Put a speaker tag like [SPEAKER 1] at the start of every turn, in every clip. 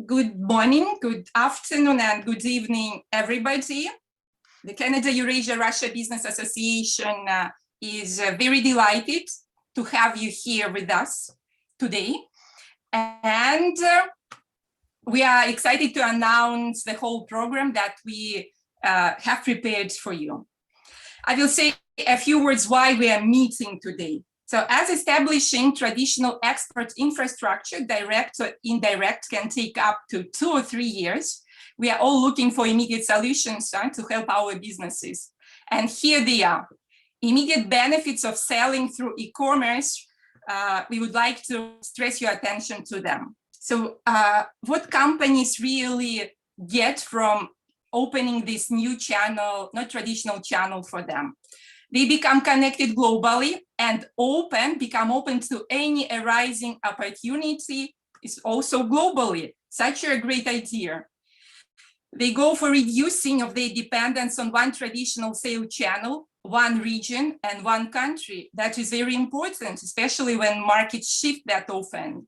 [SPEAKER 1] Good morning, good afternoon, and good evening, everybody. The Canada-Eurasia-Russia Business Association is very delighted to have you here with us today. And we are excited to announce the whole program that we have prepared for you. I will say a few words why we are meeting today. So as establishing traditional export infrastructure, direct or indirect, can take up to 2 or 3 years, we are all looking for immediate solutions to help our businesses. And here they are. Immediate benefits of selling through e-commerce. We would like to stress your attention to them. So what companies really get from opening this new channel, not traditional channel for them? They become connected globally and become open to any arising opportunity is also globally. Such a great idea. They go for reducing of their dependence on one traditional sales channel, one region and one country. That is very important, especially when markets shift that often.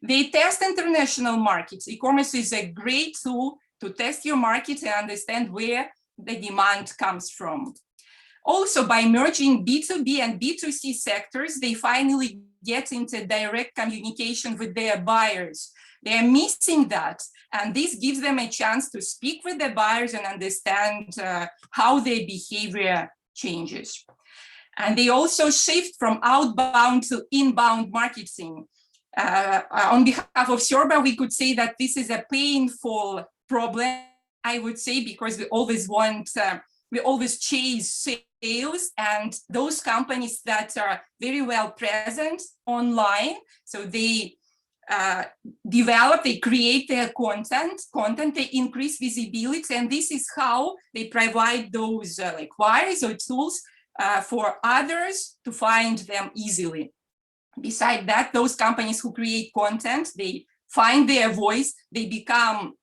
[SPEAKER 1] They test international markets. E-commerce is a great tool to test your market and understand where the demand comes from. Also, by merging B2B and B2C sectors, they finally get into direct communication with their buyers. They are missing that, and this gives them a chance to speak with the buyers and understand how their behavior changes. And they also shift from outbound to inbound marketing. On behalf of Sorba, we could say that this is a painful problem, I would say, because we always chase sales, and those companies that are very well present online, so they they create their content, they increase visibility, and this is how they provide those like wires or tools for others to find them easily. Besides that, those companies who create content, they find their voice, they become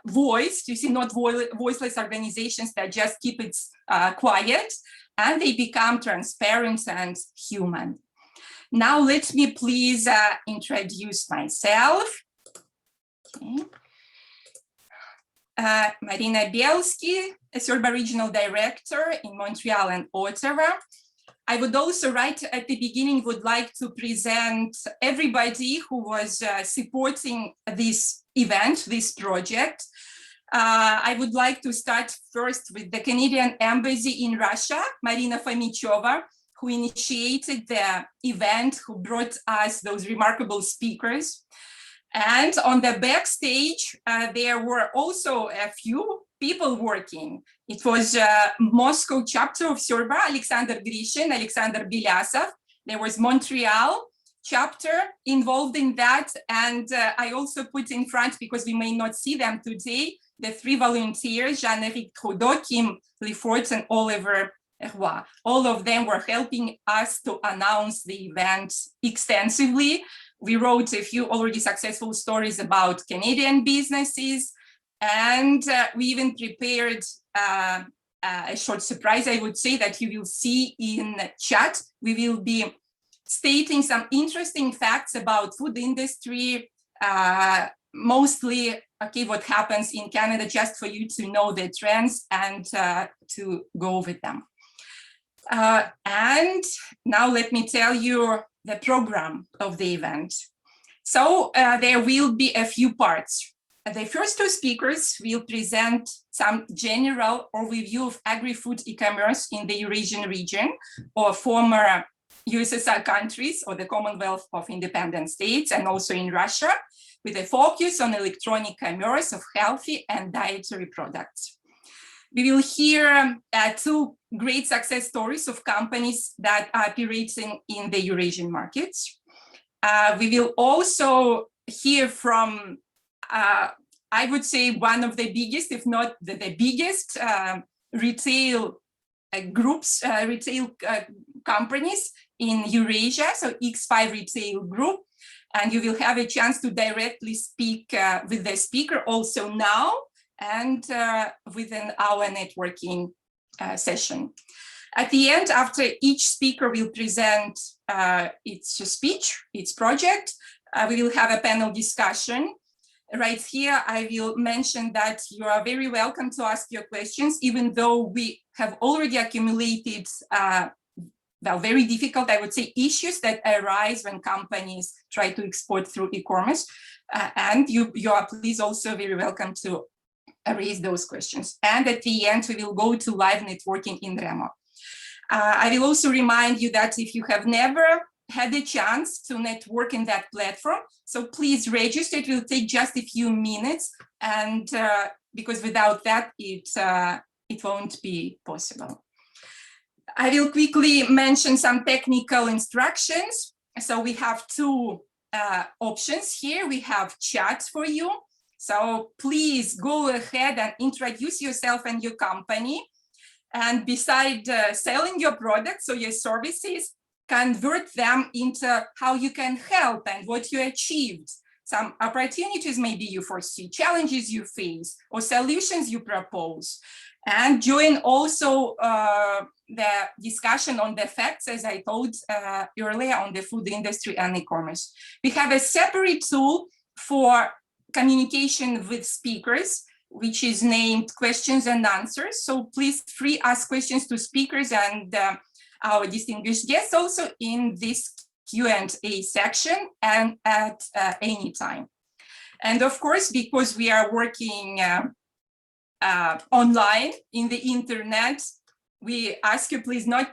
[SPEAKER 1] voiced, you see, not voiceless organizations that just keep it quiet, and they become transparent and human. Now, let me please introduce myself. Okay. Marina Bielski, a Sorba Regional Director in Montreal and Ottawa. I would also, right at the beginning, would like to present everybody who was supporting this event, this project. I would like to start first with the Canadian Embassy in Russia, Marina Fomichova, who initiated the event, who brought us those remarkable speakers. And on the backstage, there were also a few people working. It was Moscow chapter of Sorba, Alexander Grishin, Alexander Bilyasov. There was Montreal chapter involved in that. And I also put in front, because we may not see them today, the 3 volunteers, Jean-Éric Trudeau, Kim Lefort, and Oliver Roy. All of them were helping us to announce the event extensively. We wrote a few already successful stories about Canadian businesses, and we even prepared a short surprise, I would say, that you will see in chat. We will be stating some interesting facts about food industry, mostly, okay, what happens in Canada, just for you to know the trends and to go with them. And now let me tell you the program of the event. So there will be a few parts. The first 2 speakers will present some general overview of agri-food e-commerce in the Eurasian region, or former USSR countries, or the Commonwealth of Independent States, and also in Russia, with a focus on electronic commerce of healthy and dietary products. We will hear 2 great success stories of companies that are operating in the Eurasian markets. We will also hear from, I would say, one of the biggest, if not the biggest, retail groups, retail companies in Eurasia, so X5 Retail Group. And you will have a chance to directly speak with the speaker also now, and within our networking session. At the end, after each speaker will present its speech, its project, we will have a panel discussion. Right here, I will mention that you are very welcome to ask your questions, even though we have already accumulated well, very difficult, I would say, issues that arise when companies try to export through e-commerce. And you are please also very welcome to raise those questions. And at the end, we will go to live networking in Remo. I will also remind you that if you have never had a chance to network in that platform, so please register. It will take just a few minutes, and because without that, it won't be possible. I will quickly mention some technical instructions. So we have two options here. We have chat for you. So please go ahead and introduce yourself and your company. And beside selling your products or your services, convert them into how you can help and what you achieved. Some opportunities maybe you foresee, challenges you face, or solutions you propose. And join also the discussion on the facts, as I told earlier, on the food industry and e-commerce. We have a separate tool for communication with speakers, which is named questions and answers. So please free ask questions to speakers and our distinguished guests also in this Q&A section and at any time. And of course, because we are working online in the internet, we ask you please not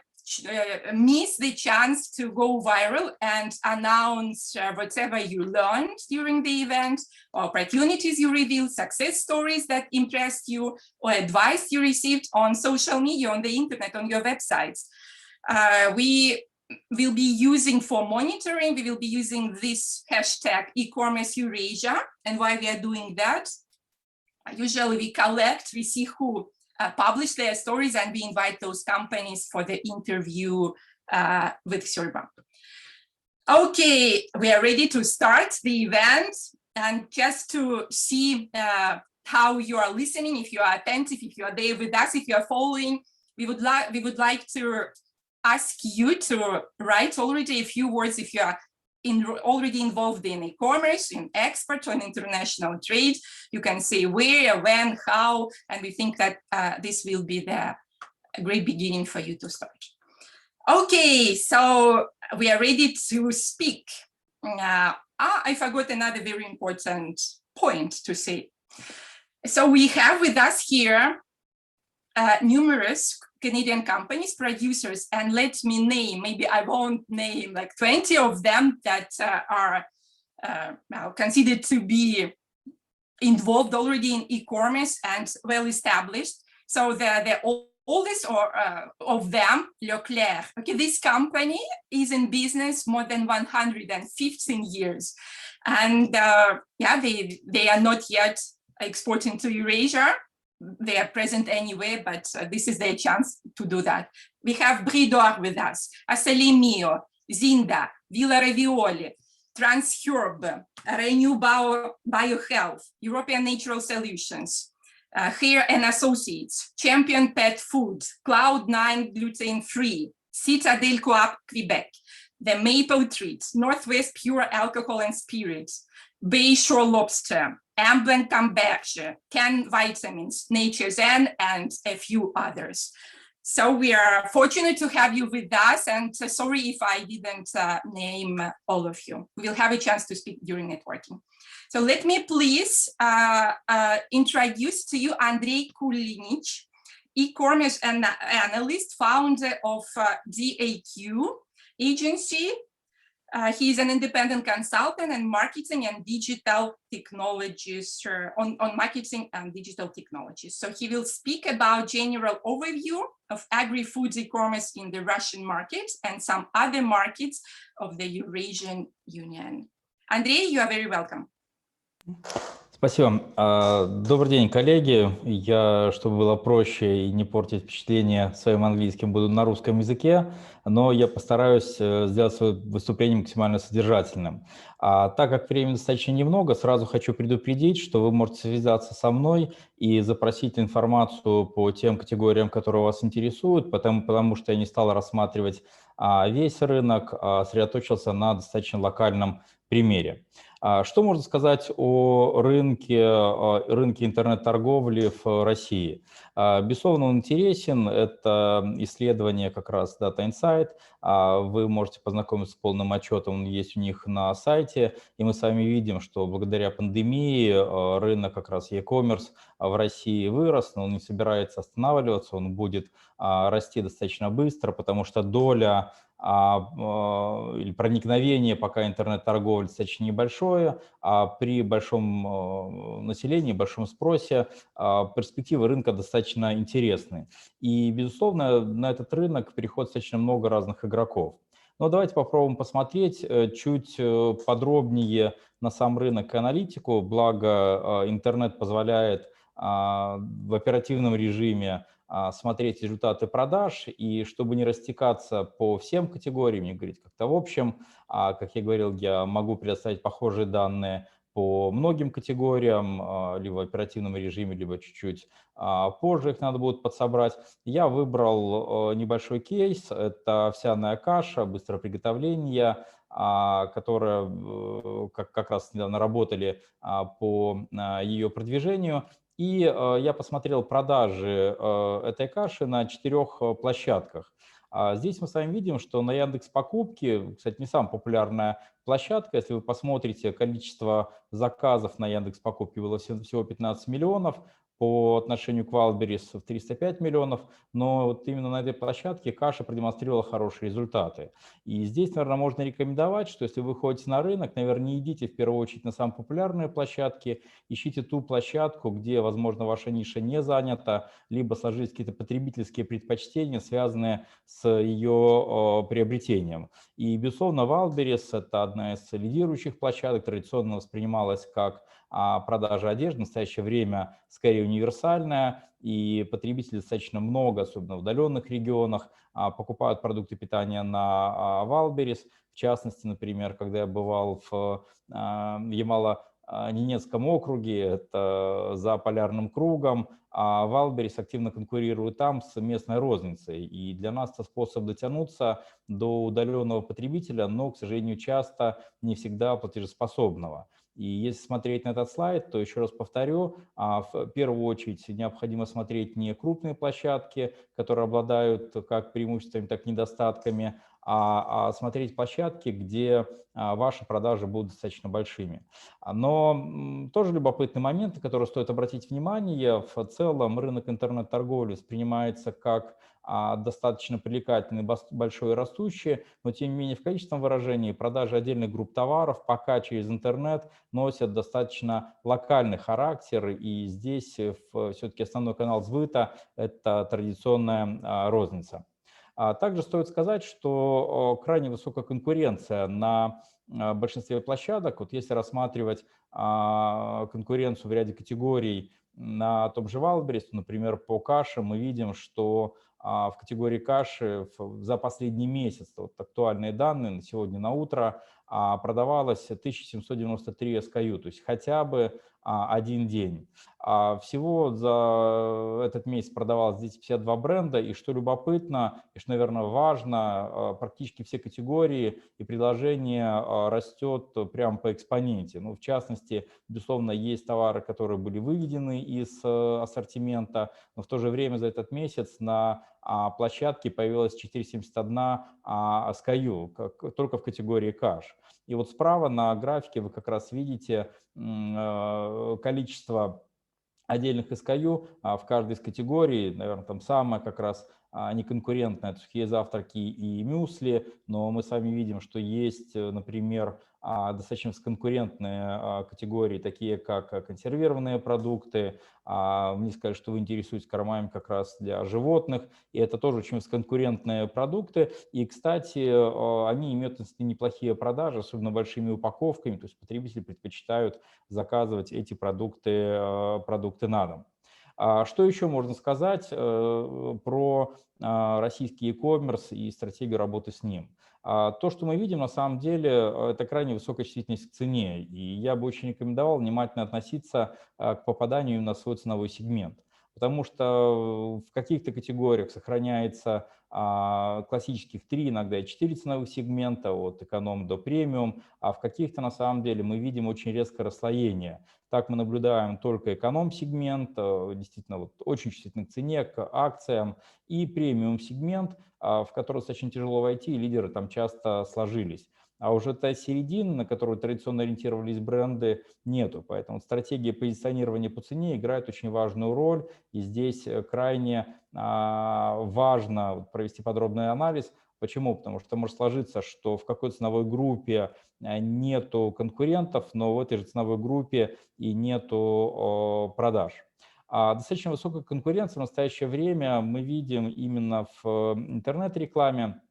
[SPEAKER 1] miss the chance to go viral and announce whatever you learned during the event, or opportunities you revealed, success stories that impressed you, or advice you received on social media, on the internet, on your websites. We will be using for monitoring, we will be using this hashtag e-commerce Eurasia. And why we are doing that? Usually we see who publish their stories, and we invite those companies for the interview with Surba. Okay, we are ready to start the event. And just to see how you are listening, if you are attentive, if you are there with us, if you are following, we would like to ask you to write already a few words if you are already involved in e-commerce, in export, or in international trade. You can say where, when, how, and we think that this will be the great beginning for you to start. Okay, so we are ready to speak. I forgot another very important point to say. So we have with us here numerous Canadian companies, producers, and let me name, maybe I won't name like 20 of them that are considered to be involved already in e-commerce and well established. So the oldest of them, Leclerc. Okay, this company is in business more than 115 years. And yeah, they are not yet exporting to Eurasia. They are present anyway, but this is their chance to do that. We have Brie d'Or with us, Assale Mio, Zinda, Villa Ravioli, TransHerb, Renew Biohealth, European Natural Solutions, Hair and Associates, Champion Pet Foods, Cloud9 Gluten Free, Citadel Coop Quebec, The Maple Treat, Northwest Pure Alcohol and Spirits, Bayshore Lobster, Amblin Camberge, Can Vitamins, Nature's Zen, and a few others. So we are fortunate to have you with us, and sorry if I didn't name all of you. We'll have a chance to speak during networking. So let me please introduce to you Andrei Kulinic, e-commerce analyst, founder of DAQ agency. He is an independent consultant and marketing and digital technologies on marketing and digital technologies. So he will speak about general overview of agri-foods e-commerce in the Russian market and some other markets of the Eurasian Union. Andrei, you are very welcome.
[SPEAKER 2] Спасибо. Добрый день, коллеги. Я, чтобы было проще и не портить впечатление своим английским, буду на русском языке, но я постараюсь сделать свое выступление максимально содержательным. Так как времени достаточно немного, сразу хочу предупредить, что вы можете связаться со мной и запросить информацию по тем категориям, которые вас интересуют, потому что я не стал рассматривать весь рынок, сосредоточился на достаточно локальном примере. Что можно сказать о рынке интернет-торговли в России? Безусловно, он интересен. Это исследование как раз Data Insight. Вы можете познакомиться с полным отчетом, он есть у них на сайте. И мы с вами видим, что благодаря пандемии рынок как раз e-commerce в России вырос, но он не собирается останавливаться, он будет расти достаточно быстро, потому что доля или проникновение пока интернет-торговли достаточно небольшое, а при большом населении, большом спросе перспективы рынка достаточно интересны. И, безусловно, на этот рынок приходит достаточно много разных игроков. Но давайте попробуем посмотреть чуть подробнее на сам рынок и аналитику, благо интернет позволяет в оперативном режиме смотреть результаты продаж, и чтобы не растекаться по всем категориям, не говорить как-то в общем, как я говорил, я могу предоставить похожие данные по многим категориям, либо в оперативном режиме, либо чуть-чуть позже их надо будет подсобрать. Я выбрал небольшой кейс, это овсяная каша, быстрое приготовление, которая как раз недавно работали по ее продвижению. И я посмотрел продажи этой каши на 4 площадках. Здесь мы с вами видим, что на Яндекс.Покупки, кстати, не самая популярная площадка, если вы посмотрите, количество заказов на Яндекс.Покупки было всего 15 миллионов, по отношению к Wildberries в 305 миллионов, но вот именно на этой площадке каша продемонстрировала хорошие результаты. И здесь, наверное, можно рекомендовать, что если вы ходите на рынок, наверное, не идите в первую очередь на самые популярные площадки, ищите ту площадку, где, возможно, ваша ниша не занята, либо сложились какие-то потребительские предпочтения, связанные с ее приобретением. И, безусловно, Wildberries – это одна из лидирующих площадок, традиционно воспринималась как продажа одежды, в настоящее время скорее универсальная, и потребителей достаточно много, особенно в удаленных регионах, покупают продукты питания на Wildberries. В частности, например, когда я бывал в Ямало-Ненецком округе, это за полярным кругом, Wildberries активно конкурирует там с местной розницей. И для нас это способ дотянуться до удаленного потребителя, но, к сожалению, часто не всегда платежеспособного. И если смотреть на этот слайд, то еще раз повторю, в первую очередь необходимо смотреть не крупные площадки, которые обладают как преимуществами, так и недостатками, а смотреть площадки, где ваши продажи будут достаточно большими. Но тоже любопытный момент, на который стоит обратить внимание. В целом рынок интернет-торговли воспринимается как достаточно привлекательный, большой и растущий, но тем не менее в количественном выражении продажи отдельных групп товаров пока через интернет носят достаточно локальный характер, и здесь все-таки основной канал сбыта – это традиционная розница. Также стоит сказать, что крайне высокая конкуренция на большинстве площадок. Вот если рассматривать конкуренцию в ряде категорий на том же Wildberries, например, по каше, мы видим, что в категории каши за последний месяц, вот актуальные данные на сегодня на утро, продавалось 1793 SKU, то есть хотя бы один день. Всего за этот месяц продавалось 252 бренда, и что любопытно, и что, наверное, важно, практически все категории и предложение растет прямо по экспоненте. Ну, в частности, безусловно, есть товары, которые были выведены из ассортимента, но в то же время за этот месяц на площадке появилось 471 SKU, только в категории каш. И вот справа на графике вы как раз видите количество отдельных SKU в каждой из категорий, наверное, там самая как раз неконкурентная, это сухие завтраки и мюсли, но мы с вами видим, что есть, например, достаточно конкурентные категории, такие как консервированные продукты. Мне сказали, что вы интересуетесь кормами как раз для животных, и это тоже очень конкурентные продукты. И, кстати, они имеют неплохие продажи, особенно большими упаковками, то есть потребители предпочитают заказывать эти продукты на дом. Что еще можно сказать про российский e-commerce и стратегию работы с ним? То, что мы видим, на самом деле, это крайне высокая чувствительность к цене, и я бы очень рекомендовал внимательно относиться к попаданию на свой ценовой сегмент. потому что в каких-то категориях сохраняется классических 3, иногда и 4 ценовых сегмента, от эконом до премиум, а в каких-то на самом деле мы видим очень резкое расслоение. Так мы наблюдаем только эконом-сегмент, действительно вот очень чувствительный к цене, к акциям, и премиум-сегмент, в который достаточно тяжело войти, и лидеры там часто сложились. А уже та середина, на которую традиционно ориентировались бренды, нету. Поэтому стратегия позиционирования по цене играет очень важную роль. И здесь крайне важно провести подробный анализ. Почему? Потому что может сложиться, что в какой-то ценовой группе нету конкурентов, но в этой же ценовой группе и нету продаж. Достаточно высокая конкуренция в настоящее время мы видим именно в интернет-рекламе,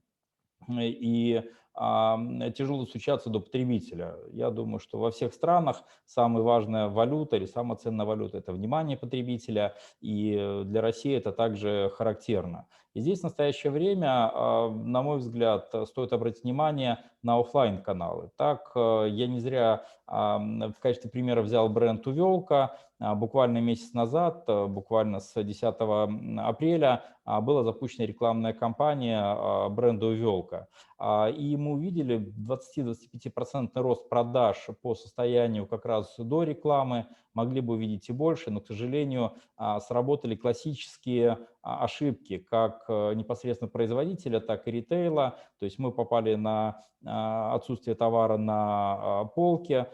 [SPEAKER 2] и тяжело достучаться до потребителя. Я думаю, что во всех странах самая важная валюта или самая ценная валюта – это внимание потребителя, и для России это также характерно. И здесь в настоящее время, на мой взгляд, стоит обратить внимание на офлайн-каналы. Так, я не зря в качестве примера взял бренд «Увелка». Буквально месяц назад, буквально с 10 апреля, была запущена рекламная кампания бренда «Увелка». И мы увидели 20-25% рост продаж по состоянию как раз до рекламы, могли бы увидеть и больше, но, к сожалению, сработали классические ошибки как непосредственно производителя, так и ритейла. То есть мы попали на отсутствие товара на полке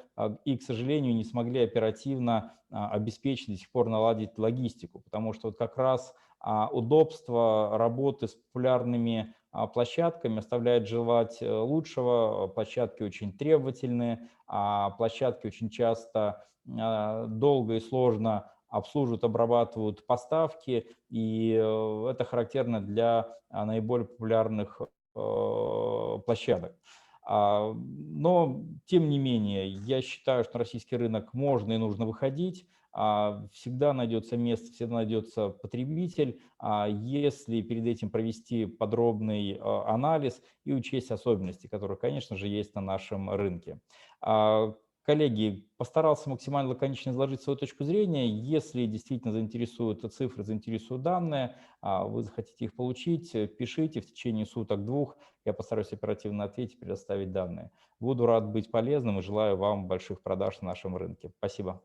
[SPEAKER 2] и, к сожалению, не смогли оперативно обеспечить, до сих пор наладить логистику, потому что вот как раз удобство работы с популярными площадками оставляет желать лучшего. Площадки очень требовательные, площадки очень часто долго и сложно обслуживают, обрабатывают поставки, и это характерно для наиболее популярных площадок. Но, тем не менее, я считаю, что на российский рынок можно и нужно выходить. Всегда найдется место, всегда найдется потребитель, если перед этим провести подробный анализ и учесть особенности, которые, конечно же, есть на нашем рынке. Коллеги, постарался максимально лаконично изложить свою точку зрения. Если действительно заинтересуют цифры, заинтересуют данные, вы захотите их получить, пишите в течение суток-двух. Я постараюсь оперативно ответить, предоставить данные. Буду рад быть полезным и желаю вам больших продаж на нашем рынке. Спасибо.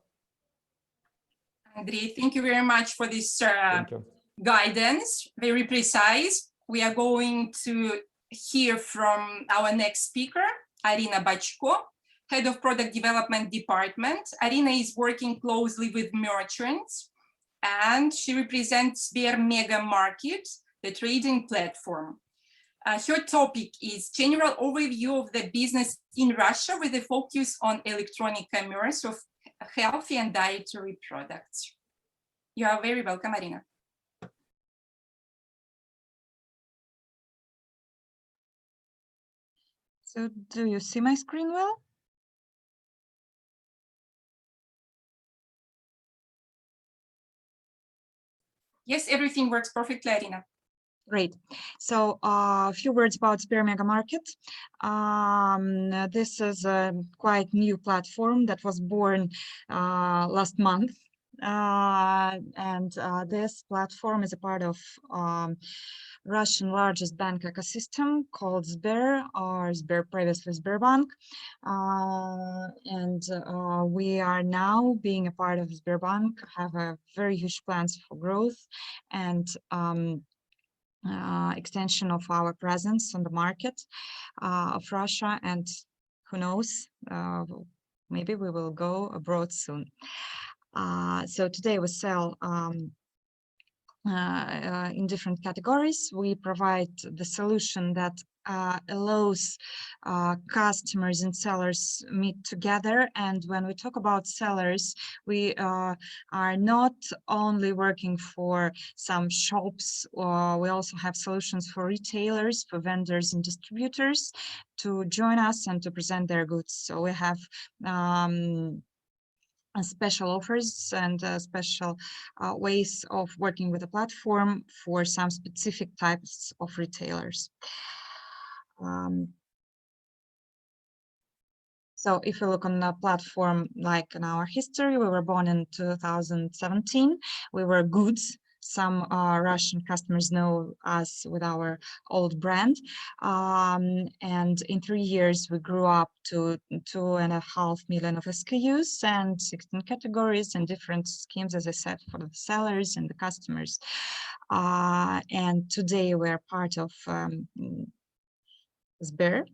[SPEAKER 1] Andrei, thank you very much for this
[SPEAKER 2] Thank you.
[SPEAKER 1] guidance, very precise. We are going to hear from our next speaker, Arina Bachko, Head of Product Development Department. Arina is working closely with merchants, and she represents Sbermegamarket, the trading platform. Her topic is general overview of the business in Russia with a focus on electronic commerce of healthy and dietary products. You are very welcome, Arina.
[SPEAKER 3] So do you see my screen well?
[SPEAKER 1] Yes, everything works perfectly, Arina.
[SPEAKER 3] Great. So a few words about Sbermegamarket. This is a quite new platform that was born last month. This platform is a part of Russian largest bank ecosystem called Sber, or Sber, previously Sberbank. We are now being a part of Sberbank, have a very huge plans for growth and extension of our presence on the market of Russia, and who knows, maybe we will go abroad soon. So today we sell in different categories. We provide the solution that allows customers and sellers meet together. And when we talk about sellers, we are not only working for some shops, we also have solutions for retailers, for vendors and distributors to join us and to present their goods. So we have special offers and special ways of working with the platform for some specific types of retailers. So if you look on the platform, like in our history, we were born in 2017. We were Goods. Some Russian customers know us with our old brand. And in 3 years, we grew up to 2.5 million of SKUs and 16 categories and different schemes, as I said, for the sellers and the customers. And today we're part of Sber,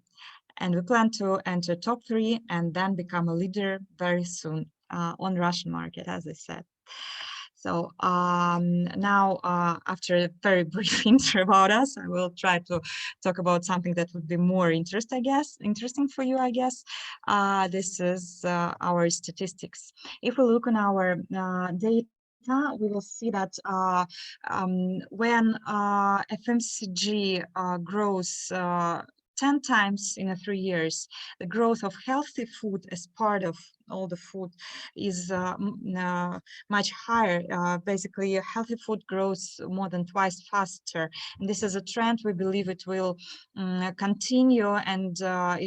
[SPEAKER 3] and we plan to enter top 3 and then become a leader very soon on Russian market, as I said. So now, after a very brief intro about us, I will try to talk about something that would be more interesting for you, I guess. This is our statistics. If we look on our data, we will see that when FMCG grows 10 times in 3 years, the growth of healthy food as part of all the food is much higher. Basically, healthy food grows more than twice faster. And this is a trend. We believe it will continue, and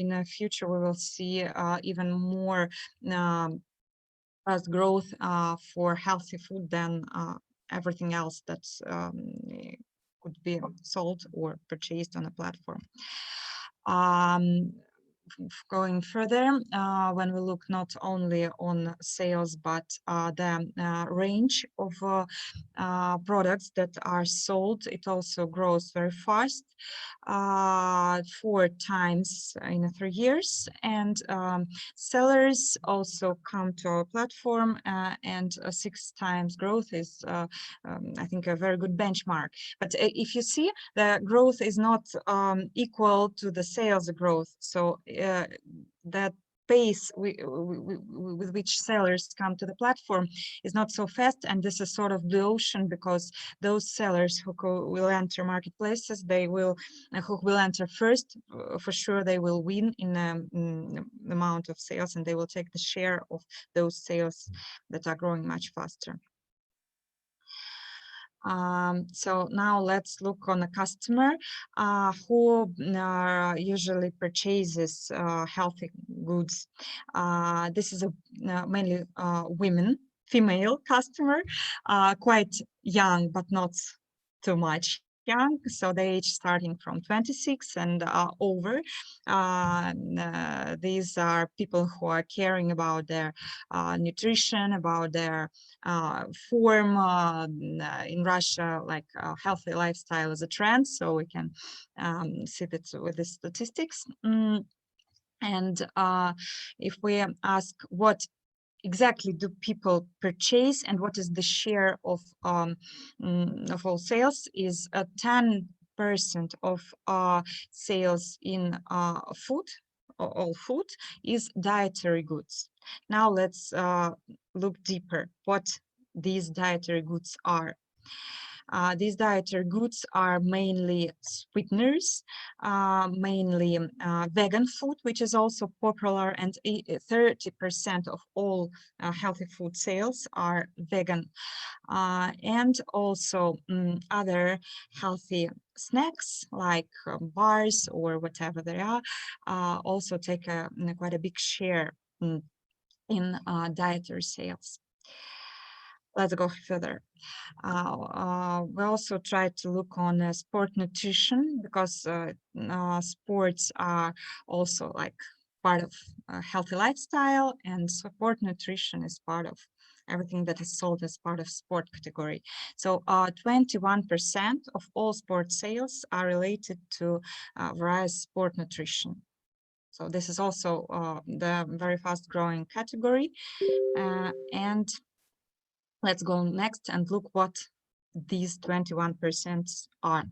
[SPEAKER 3] in the future we will see even more fast growth for healthy food than everything else that could be sold or purchased on a platform. Going further, when we look not only on sales, but the range of products that are sold, it also grows very fast, 4 times in 3 years. And sellers also come to our platform, and 6 times growth is, I think, a very good benchmark. But if you see, the growth is not equal to the sales growth. So that pace with which sellers come to the platform is not so fast, and this is sort of the ocean, because those sellers who will enter marketplaces, who will enter first, for sure they will win in the amount of sales, and they will take the share of those sales that are growing much faster. So now let's look on a customer who usually purchases healthy goods. This is mainly female customer, quite young, but not too much young, so the age starting from 26 and over. These are people who are caring about their nutrition, about their form. In Russia, like healthy lifestyle is a trend, so we can see that with the statistics. And if we ask what exactly do people purchase and what is the share of all sales, is 10% of sales in food, all food, is dietary goods. Now let's look deeper what these dietary goods are. These dietary goods are mainly sweeteners, mainly vegan food, which is also popular, and 30% of all healthy food sales are vegan, and also other healthy snacks like bars or whatever they are, also take quite a big share in dietary sales. Let's go further. We also try to look on sport nutrition, because sports are also like part of a healthy lifestyle, and sport nutrition is part of everything that is sold as part of sport category. So 21% of all sport sales are related to various sport nutrition. So this is also the very fast growing category. And let's go next and look what these 21% are.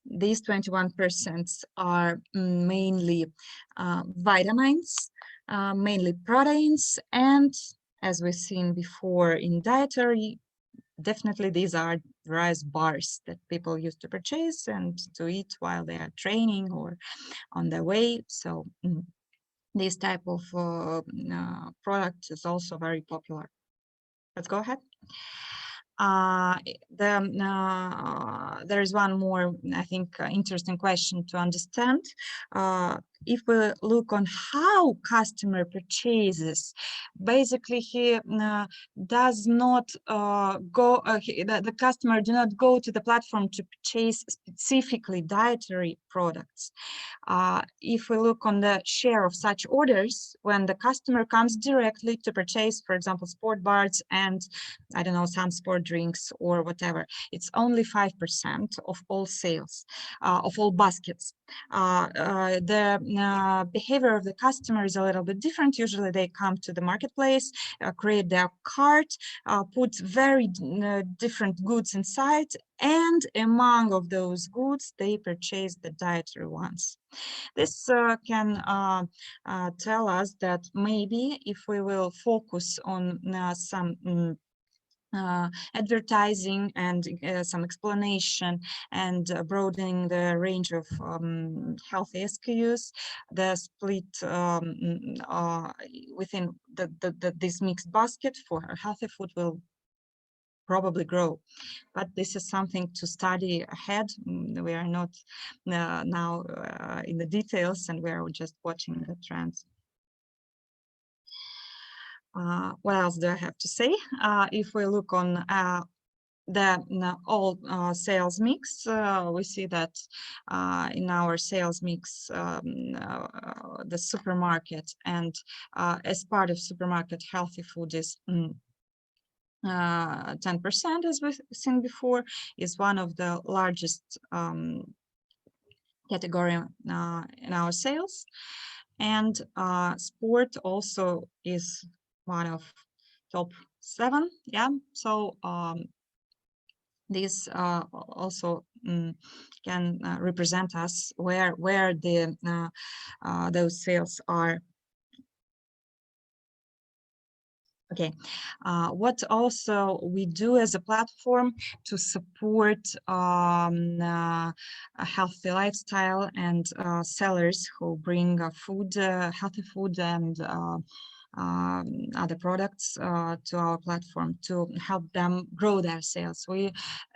[SPEAKER 3] These 21% are mainly vitamins, mainly proteins, and as we've seen before in dietary, definitely these are various bars that people used to purchase and to eat while they are training or on their way. So this type of product is also very popular. Let's go ahead. There is one more, I think, interesting question to understand. if we look on how customer purchases, basically he does not the customer do not go to the platform to purchase specifically dietary products. If we look on the share of such orders, when the customer comes directly to purchase, for example, sport bars and I don't know, some sport drinks or whatever, it's only 5% of all sales, of all baskets. The behavior of the customer is a little bit different. Usually they come to the marketplace, create their cart, put very different goods inside, and among of those goods, they purchase the dietary ones. This can tell us that maybe if we will focus on some advertising and some explanation and broadening the range of healthy SKUs, the split within this mixed basket for healthy food will probably grow. But this is something to study ahead. We are not now in the details, and we are just watching the trends. What else do I have to say? If we look on the all sales mix, we see that in our sales mix, the supermarket and as part of supermarket, healthy food is 10%, as we've seen before, is one of the largest category in our sales. And sport also is one of top 7. Yeah, so this also can represent us where the those sales are. Okay, what also we do as a platform to support a healthy lifestyle and sellers who bring food, healthy food and other products to our platform to help them grow their sales.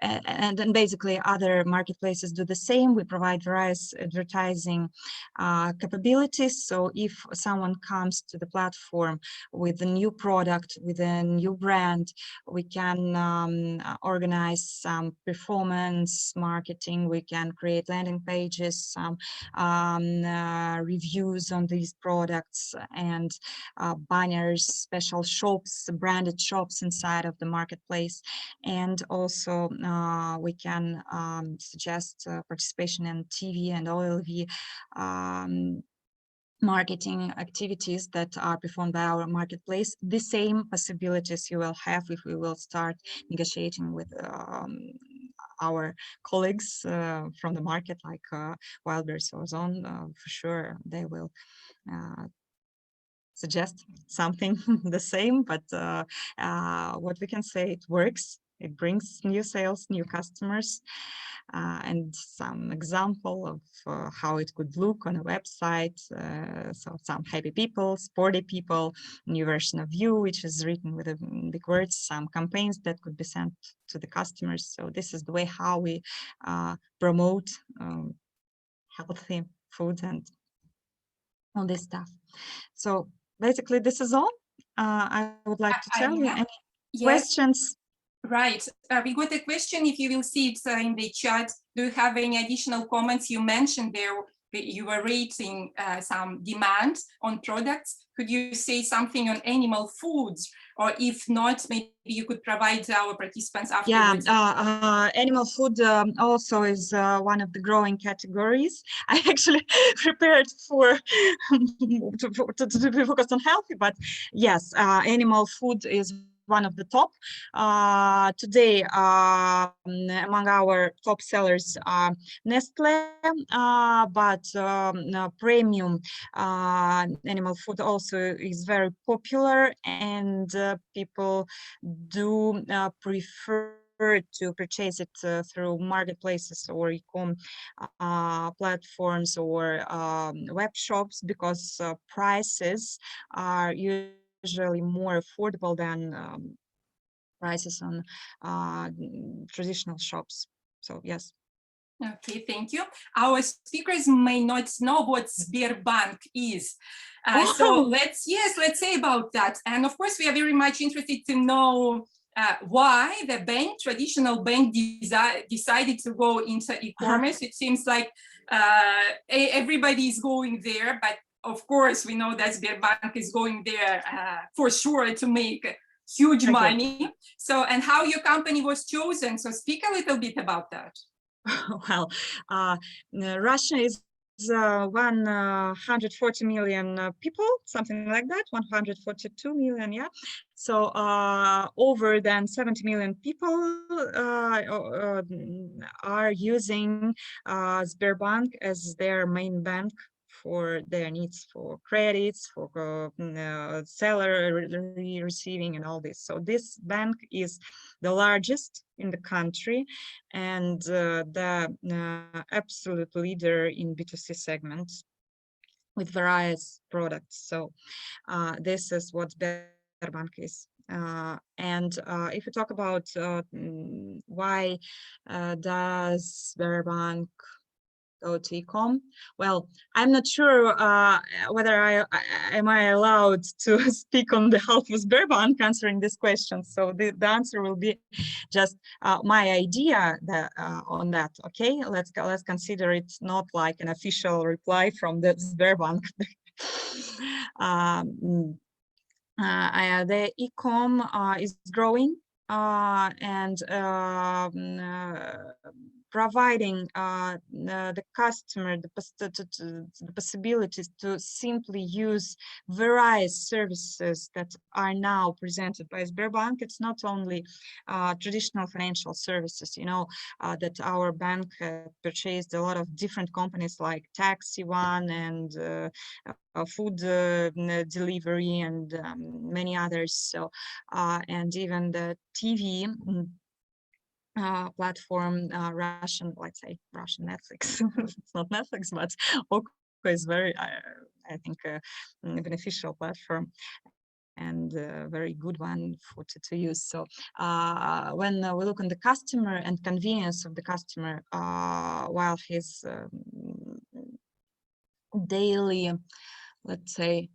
[SPEAKER 3] And then basically other marketplaces do the same. We provide various advertising capabilities. So if someone comes to the platform with a new product, with a new brand, we can organize some performance marketing. We can create landing pages, some reviews on these products, and banners, special shops, branded shops inside of the marketplace. And also we can suggest participation in TV and OLV marketing activities that are performed by our marketplace. The same possibilities you will have if we will start negotiating with our colleagues from the market, like Wildberries or Ozon. For sure they will suggest something the same, but what we can say, it works. It brings new sales, new customers, and some example of how it could look on a website. So some happy people, sporty people, new version of you, which is written with big words, some campaigns that could be sent to the customers. So this is the way how we promote healthy food and all this stuff. So basically, this is all I would like to tell you. Any questions?
[SPEAKER 1] Right. We got a question, if you will see it in the chat. Do you have any additional comments? You mentioned there you were rating some demand on products. Could you say something on animal foods? Or if not, maybe you could provide our participants afterwards.
[SPEAKER 3] Yeah, animal food also is one of the growing categories. I actually prepared for to be focused on healthy, but yes, animal food is one of the top. Today, among our top sellers are Nestle, but premium animal food also is very popular, and people do prefer to purchase it through marketplaces or e-com platforms or web shops, because prices are usually more affordable than prices on traditional shops. So yes.
[SPEAKER 1] Okay, thank you. Our speakers may not know what Sberbank is. So
[SPEAKER 3] Oh.
[SPEAKER 1] let's say about that. And of course, we are very much interested to know why the bank, traditional bank, decided to go into e-commerce. It seems like everybody is going there, but of course, we know that Sberbank is going there for sure to make huge money. So, and how your company was chosen. So speak a little bit about that.
[SPEAKER 3] Well, Russia is 140 million people, something like that, 142 million, yeah. So over than 70 million people are using Sberbank as their main bank for their needs for credits, for salary receiving and all this. So this bank is the largest in the country and the absolute leader in B2C segments with various products. So this is what Sberbank is. And if you talk about why does Sberbank go to e-com? Well, I'm not sure whether am I allowed to speak on behalf of Sberbank answering this question. So the answer will be just my idea on that. Okay, let's consider it not like an official reply from the Sberbank. The e-com is growing and providing the customer the possibilities to simply use various services that are now presented by Sberbank. It's not only traditional financial services, you know, that our bank purchased a lot of different companies like Taxi One and food delivery and many others. So and even the TV platform, Russian, let's say Russian Netflix. It's not Netflix, but Oko is very, I think, beneficial platform and a very good one to use. So when we look on the customer and convenience of the customer while his daily, let's say,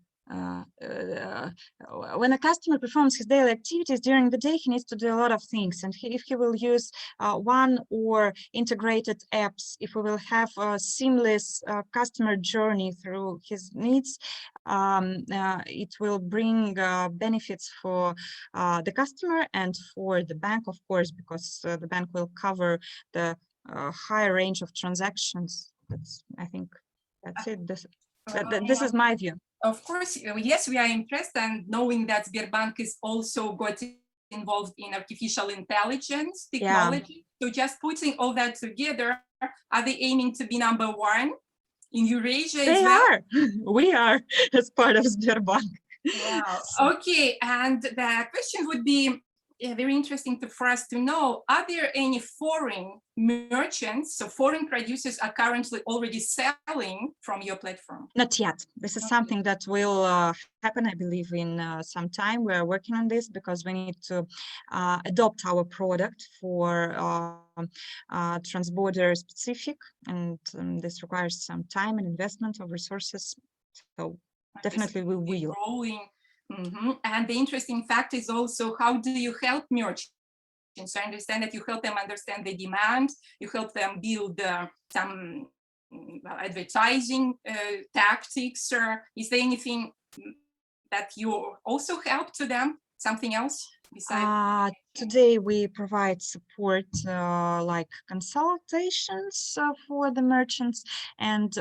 [SPEAKER 3] when a customer performs his daily activities during the day, he needs to do a lot of things. And if he will use one or integrated apps, if we will have a seamless customer journey through his needs, it will bring benefits for the customer and for the bank, of course, because the bank will cover the higher range of transactions. I think that's it. This is my view.
[SPEAKER 1] Of course, yes, we are impressed, and knowing that Sberbank is also got involved in artificial intelligence technology. Yeah. So just putting all that together, are they aiming to be #1 in Eurasia as well?
[SPEAKER 3] They are. We are as part of Sberbank.
[SPEAKER 1] Wow. Okay, and the question would be very interesting for us to know, are there any foreign merchants, so foreign producers are currently already selling from your platform?
[SPEAKER 3] Not yet. This is something that will happen, I believe, in some time. We're working on this because we need to adopt our product for transborder specific, and this requires some time and investment of resources. So definitely we will.
[SPEAKER 1] Growing. And the interesting fact is also, how do you help merchants? So I understand that you help them understand the demand, you help them build some advertising tactics, or is there anything that you also help to them, something else besides?
[SPEAKER 3] Today we provide support like consultations for the merchants, and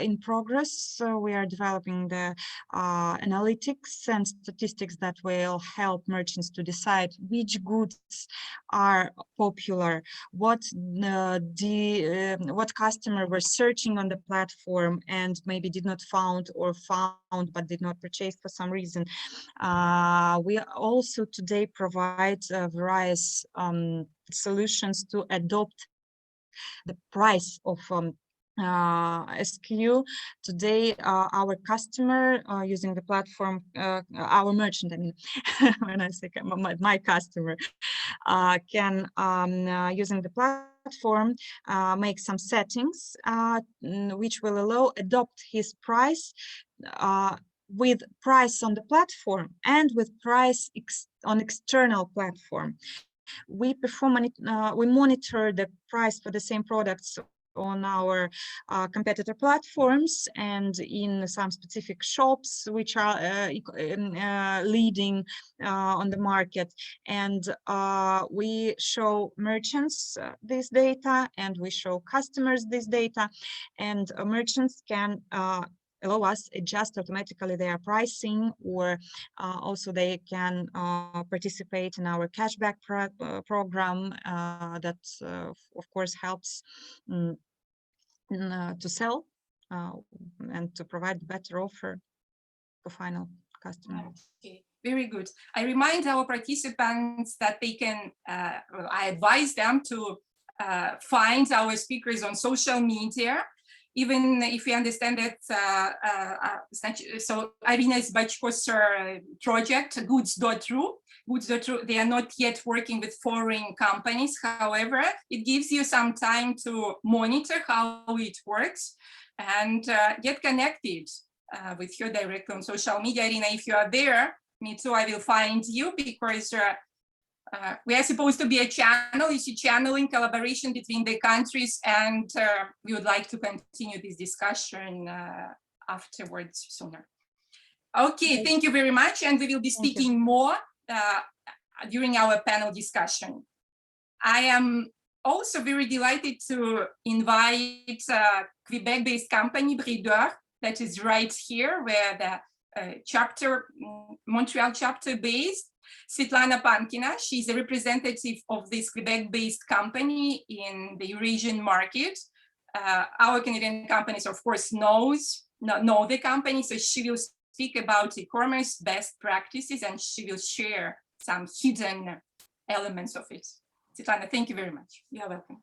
[SPEAKER 3] in progress we are developing the analytics and statistics that will help merchants to decide which goods are popular, what what customer were searching on the platform and maybe did not found or found but did not purchase for some reason. We also today provide various solutions to adopt the price of SKU. Today, our customer using the platform, our merchant, I mean, when I say my customer, can, using the platform, make some settings which will allow adopt his price with price on the platform and with price on external platform. We we monitor the price for the same products on our competitor platforms and in some specific shops which are leading on the market, and we show merchants this data, and we show customers this data, and merchants can allow us adjust automatically their pricing, or also they can participate in our cashback program that of course helps to sell and to provide better offer for final customer.
[SPEAKER 1] Okay, very good. I remind our participants that they can, well, I advise them to find our speakers on social media, even if we understand that so Irina's Bachko's project, goods.ru, they are not yet working with foreign companies. However, it gives you some time to monitor how it works and get connected with you directly on social media. Irina, if you are there, me too, I will find you, because we are supposed to be a channel, you see, channeling collaboration between the countries, and we would like to continue this discussion afterwards sooner. Okay, thank you very much, and we will be speaking more during our panel discussion. I am also very delighted to invite Quebec-based company Bridor, that is right here, where the chapter, Montreal chapter based. Svetlana Pankina, she's a representative of this Quebec-based company in the Eurasian market. Our Canadian companies, of course, know the company, so she will speak about e-commerce best practices, and she will share some hidden elements of it. Svetlana, thank you very much. You are welcome.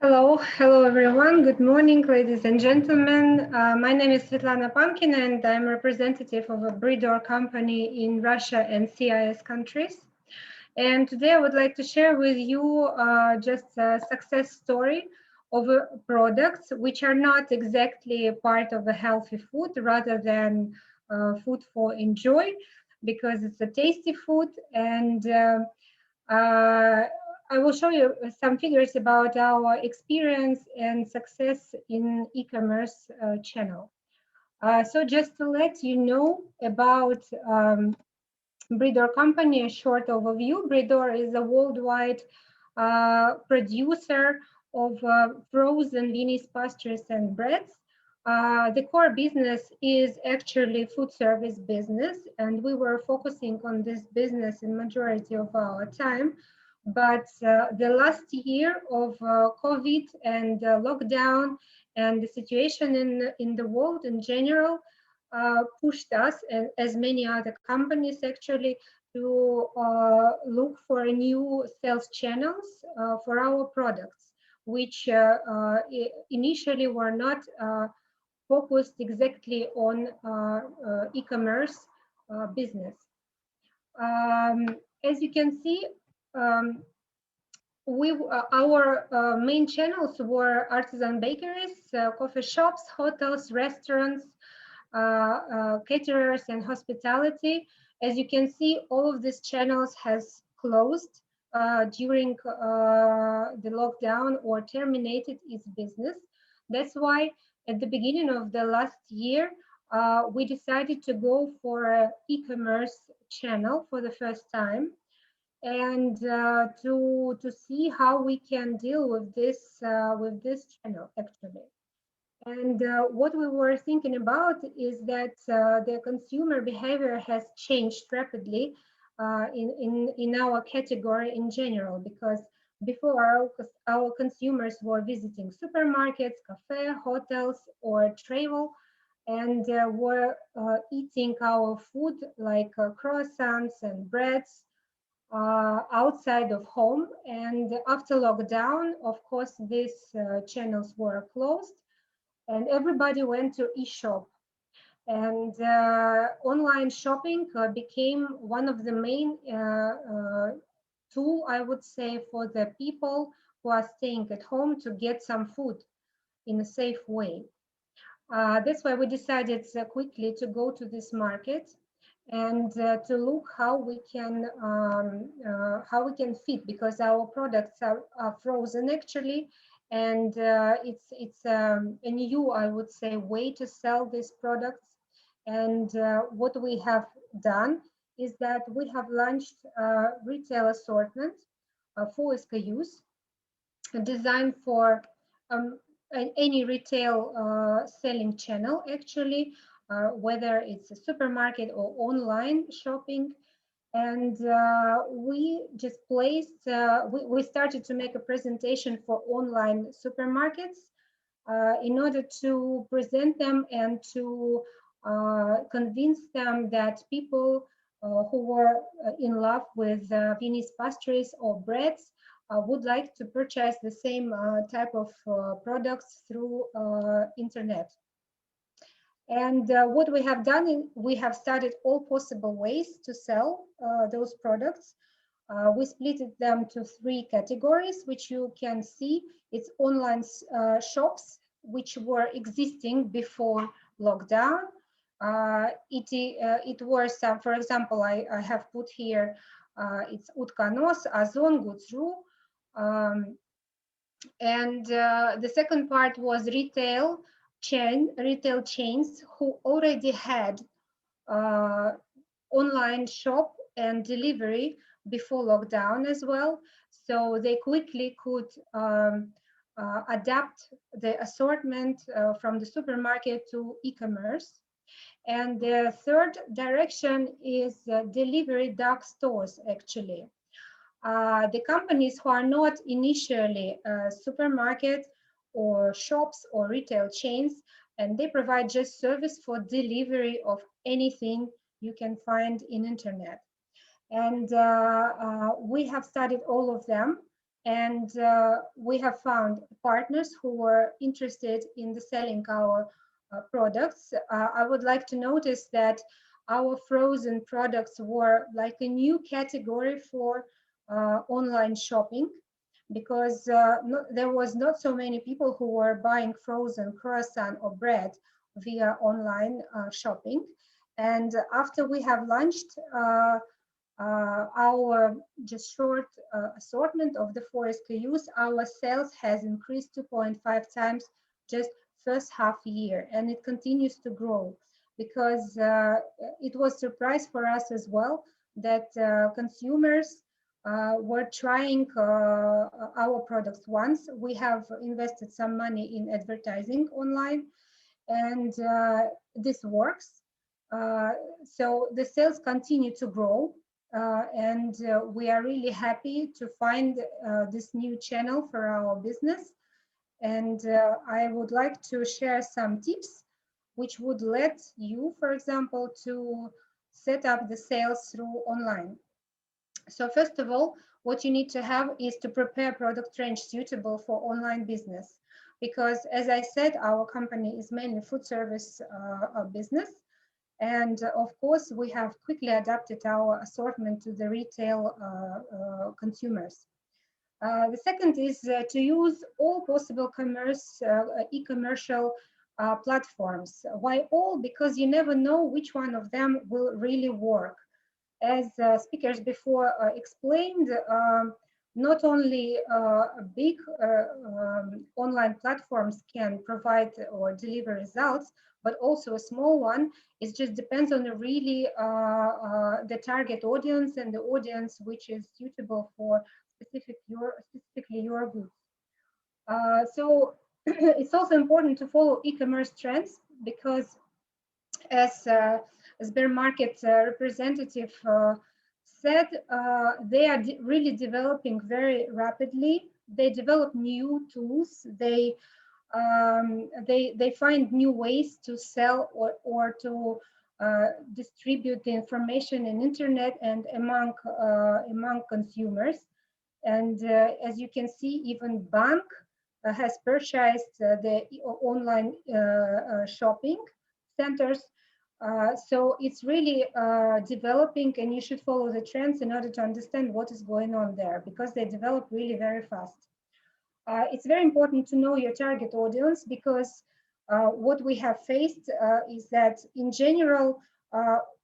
[SPEAKER 4] Hello everyone. Good morning, ladies and gentlemen. My name is Svetlana Pankina, and I'm representative of a Bridor company in Russia and CIS countries. And today I would like to share with you just a success story of products which are not exactly a part of a healthy food, rather than food for enjoy, because it's a tasty food. And I will show you some figures about our experience and success in e-commerce channel. So just to let you know about Bridor company, a short overview. Bridor is a worldwide producer of frozen Viennese pastries and breads. The core business is actually food service business, and we were focusing on this business in majority of our time. But the last year of COVID and lockdown and the situation in the world in general pushed us, and as many other companies actually, to look for new sales channels for our products, which initially were not focused exactly on e-commerce business. As you can see, our main channels were artisan bakeries, coffee shops, hotels, restaurants, caterers, and hospitality. As you can see, all of these channels has closed during the lockdown or terminated its business. That's why at the beginning of the last year, we decided to go for an e-commerce channel for the first time, and to see how we can deal with this channel actually. And what we were thinking about is that the consumer behavior has changed rapidly in our category in general, because before our consumers were visiting supermarkets, cafe, hotels, or travel, and were eating our food like croissants and breads outside of home. And after lockdown, of course, these channels were closed. and everybody went to e-shop. And online shopping became one of the main tool, I would say, for the people who are staying at home to get some food in a safe way. That's why we decided quickly to go to this market and to look how we can fit, because our products are frozen actually, and it's a new, I would say, way to sell these products. And what we have done is that we have launched a retail assortment for SKUs designed for any retail selling channel, actually, whether it's a supermarket or online shopping. And we just placed, we started to make a presentation for online supermarkets in order to present them and to convince them that people who were in love with Viennese pastries or breads would like to purchase the same type of products through internet. And what we have done, we have started all possible ways to sell those products. We split them to 3 categories, which you can see. It's online shops, which were existing before lockdown. It was, for example, I have put here, it's Utkanos, Ozon, Gudzu. And the second part was retail chains who already had online shop and delivery before lockdown as well. So they quickly could adapt the assortment from the supermarket to e-commerce. And the third direction is delivery dark stores, actually. The companies who are not initially supermarket or shops or retail chains, and they provide just service for delivery of anything you can find in internet. And we have studied all of them, and we have found partners who were interested in the selling our products. I would like to notice that our frozen products were like a new category for online shopping, because there was not so many people who were buying frozen croissant or bread via online shopping. And after we have launched our just short assortment of the 4 SKUs, our sales has increased 2.5 times just first half year, and it continues to grow, because it was a surprise for us as well that consumers were trying our products once. We have invested some money in advertising online, and this works. So the sales continue to grow, and we are really happy to find this new channel for our business. And I would like to share some tips which would let you, for example, to set up the sales through online. So first of all, what you need to have is to prepare product range suitable for online business, because as I said, our company is mainly food service business. And of course, we have quickly adapted our assortment to the retail consumers. The second is to use all possible e-commercial platforms. Why all? Because you never know which one of them will really work. As speakers before explained, not only big online platforms can provide or deliver results, but also a small one. It just depends on really the target audience and the audience which is suitable for specifically your goods. So it's also important to follow e-commerce trends, because as Bear Market representative said, they are really developing very rapidly. They develop new tools. They find new ways to sell or to distribute the information in internet and among consumers. And as you can see, even bank has purchased the online shopping centers. So it's really developing, and you should follow the trends in order to understand what is going on there, because they develop really very fast. It's very important to know your target audience, because what we have faced is that in general,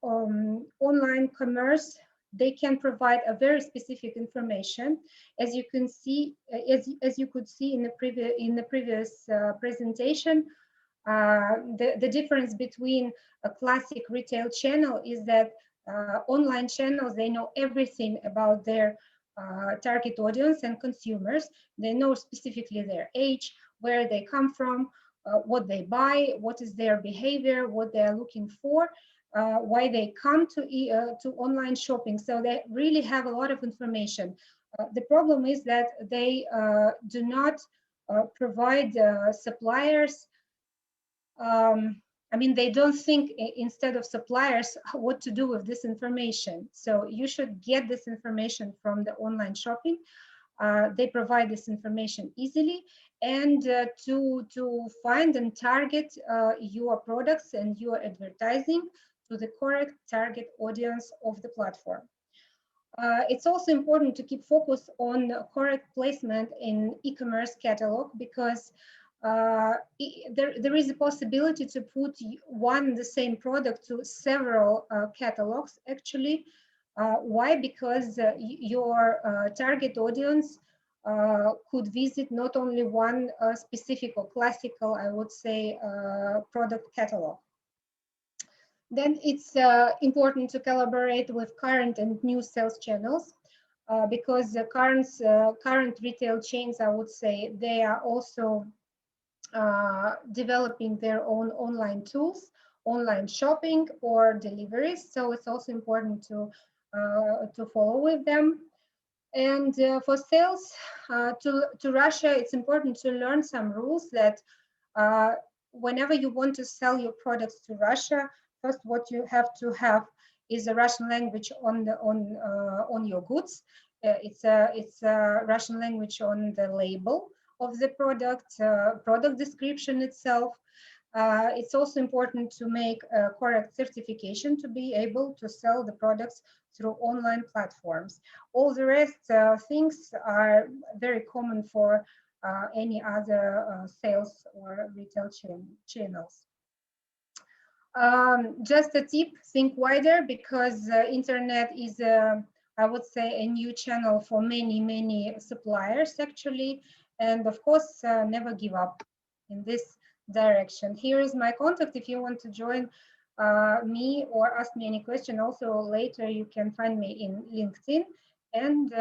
[SPEAKER 4] online commerce, they can provide a very specific information. As you can see, as you could see in the previous presentation, the difference between a classic retail channel is that online channels, they know everything about their target audience and consumers. They know specifically their age, where they come from, what they buy, what is their behavior, what they are looking for, why they come to online shopping. So they really have a lot of information. The problem is that they do not provide suppliers. I mean, they don't think instead of suppliers what to do with this information. So you should get this information from the online shopping. They provide this information easily, and to find and target your products and your advertising to the correct target audience of the platform. It's also important to keep focus on correct placement in e-commerce catalog, because there is a possibility to put one the same product to several catalogs actually. Why? Because your target audience could visit not only one specific or classical, I would say, product catalog. Then it's important to collaborate with current and new sales channels, because the current retail chains, I would say, they are also developing their own online tools, online shopping or deliveries. So it's also important to follow with them. And for sales to Russia, it's important to learn some rules that whenever you want to sell your products to Russia, first what you have to have is a Russian language on your goods. It's a Russian language on the label of the product, product description itself. It's also important to make a correct certification to be able to sell the products through online platforms. All the rest things are very common for any other sales or retail channels. Just a tip, think wider, because internet is, I would say, a new channel for many suppliers actually. And of course, never give up in this direction. Here is my contact if you want to join me or ask me any question. Also later you can find me in LinkedIn, and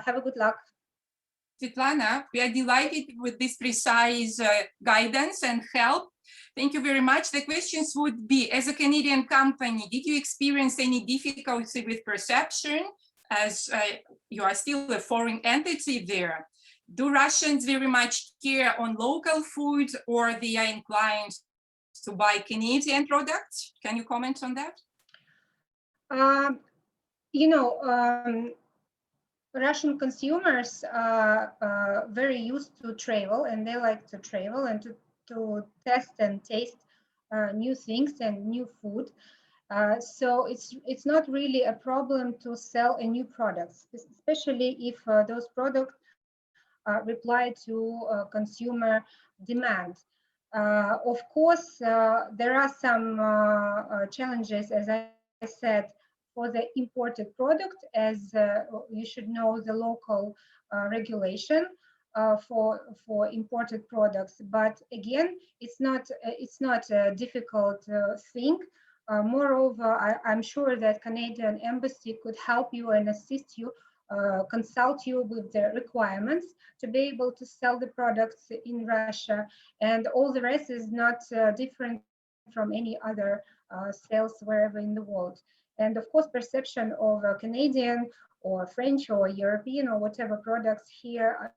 [SPEAKER 4] have a good luck.
[SPEAKER 1] Svetlana, we are delighted with this precise guidance and help. Thank you very much. The questions would be, as a Canadian company, did you experience any difficulty with perception, as you are still a foreign entity there? Do Russians very much care on local food, or they are inclined to buy Canadian products? Can you comment on that?
[SPEAKER 4] You know, Russian consumers are very used to travel, and they like to travel and to test and taste new things and new food. So it's not really a problem to sell a new products, especially if those products reply to consumer demand. Of course, there are some challenges, as I said, for the imported product, as you should know the local regulation for imported products. But again, it's not a difficult thing. Moreover, I'm sure that Canadian Embassy could help you and assist you, consult you with the requirements to be able to sell the products in Russia, and all the rest is not different from any other sales wherever in the world. And of course, perception of Canadian or French or European or whatever products here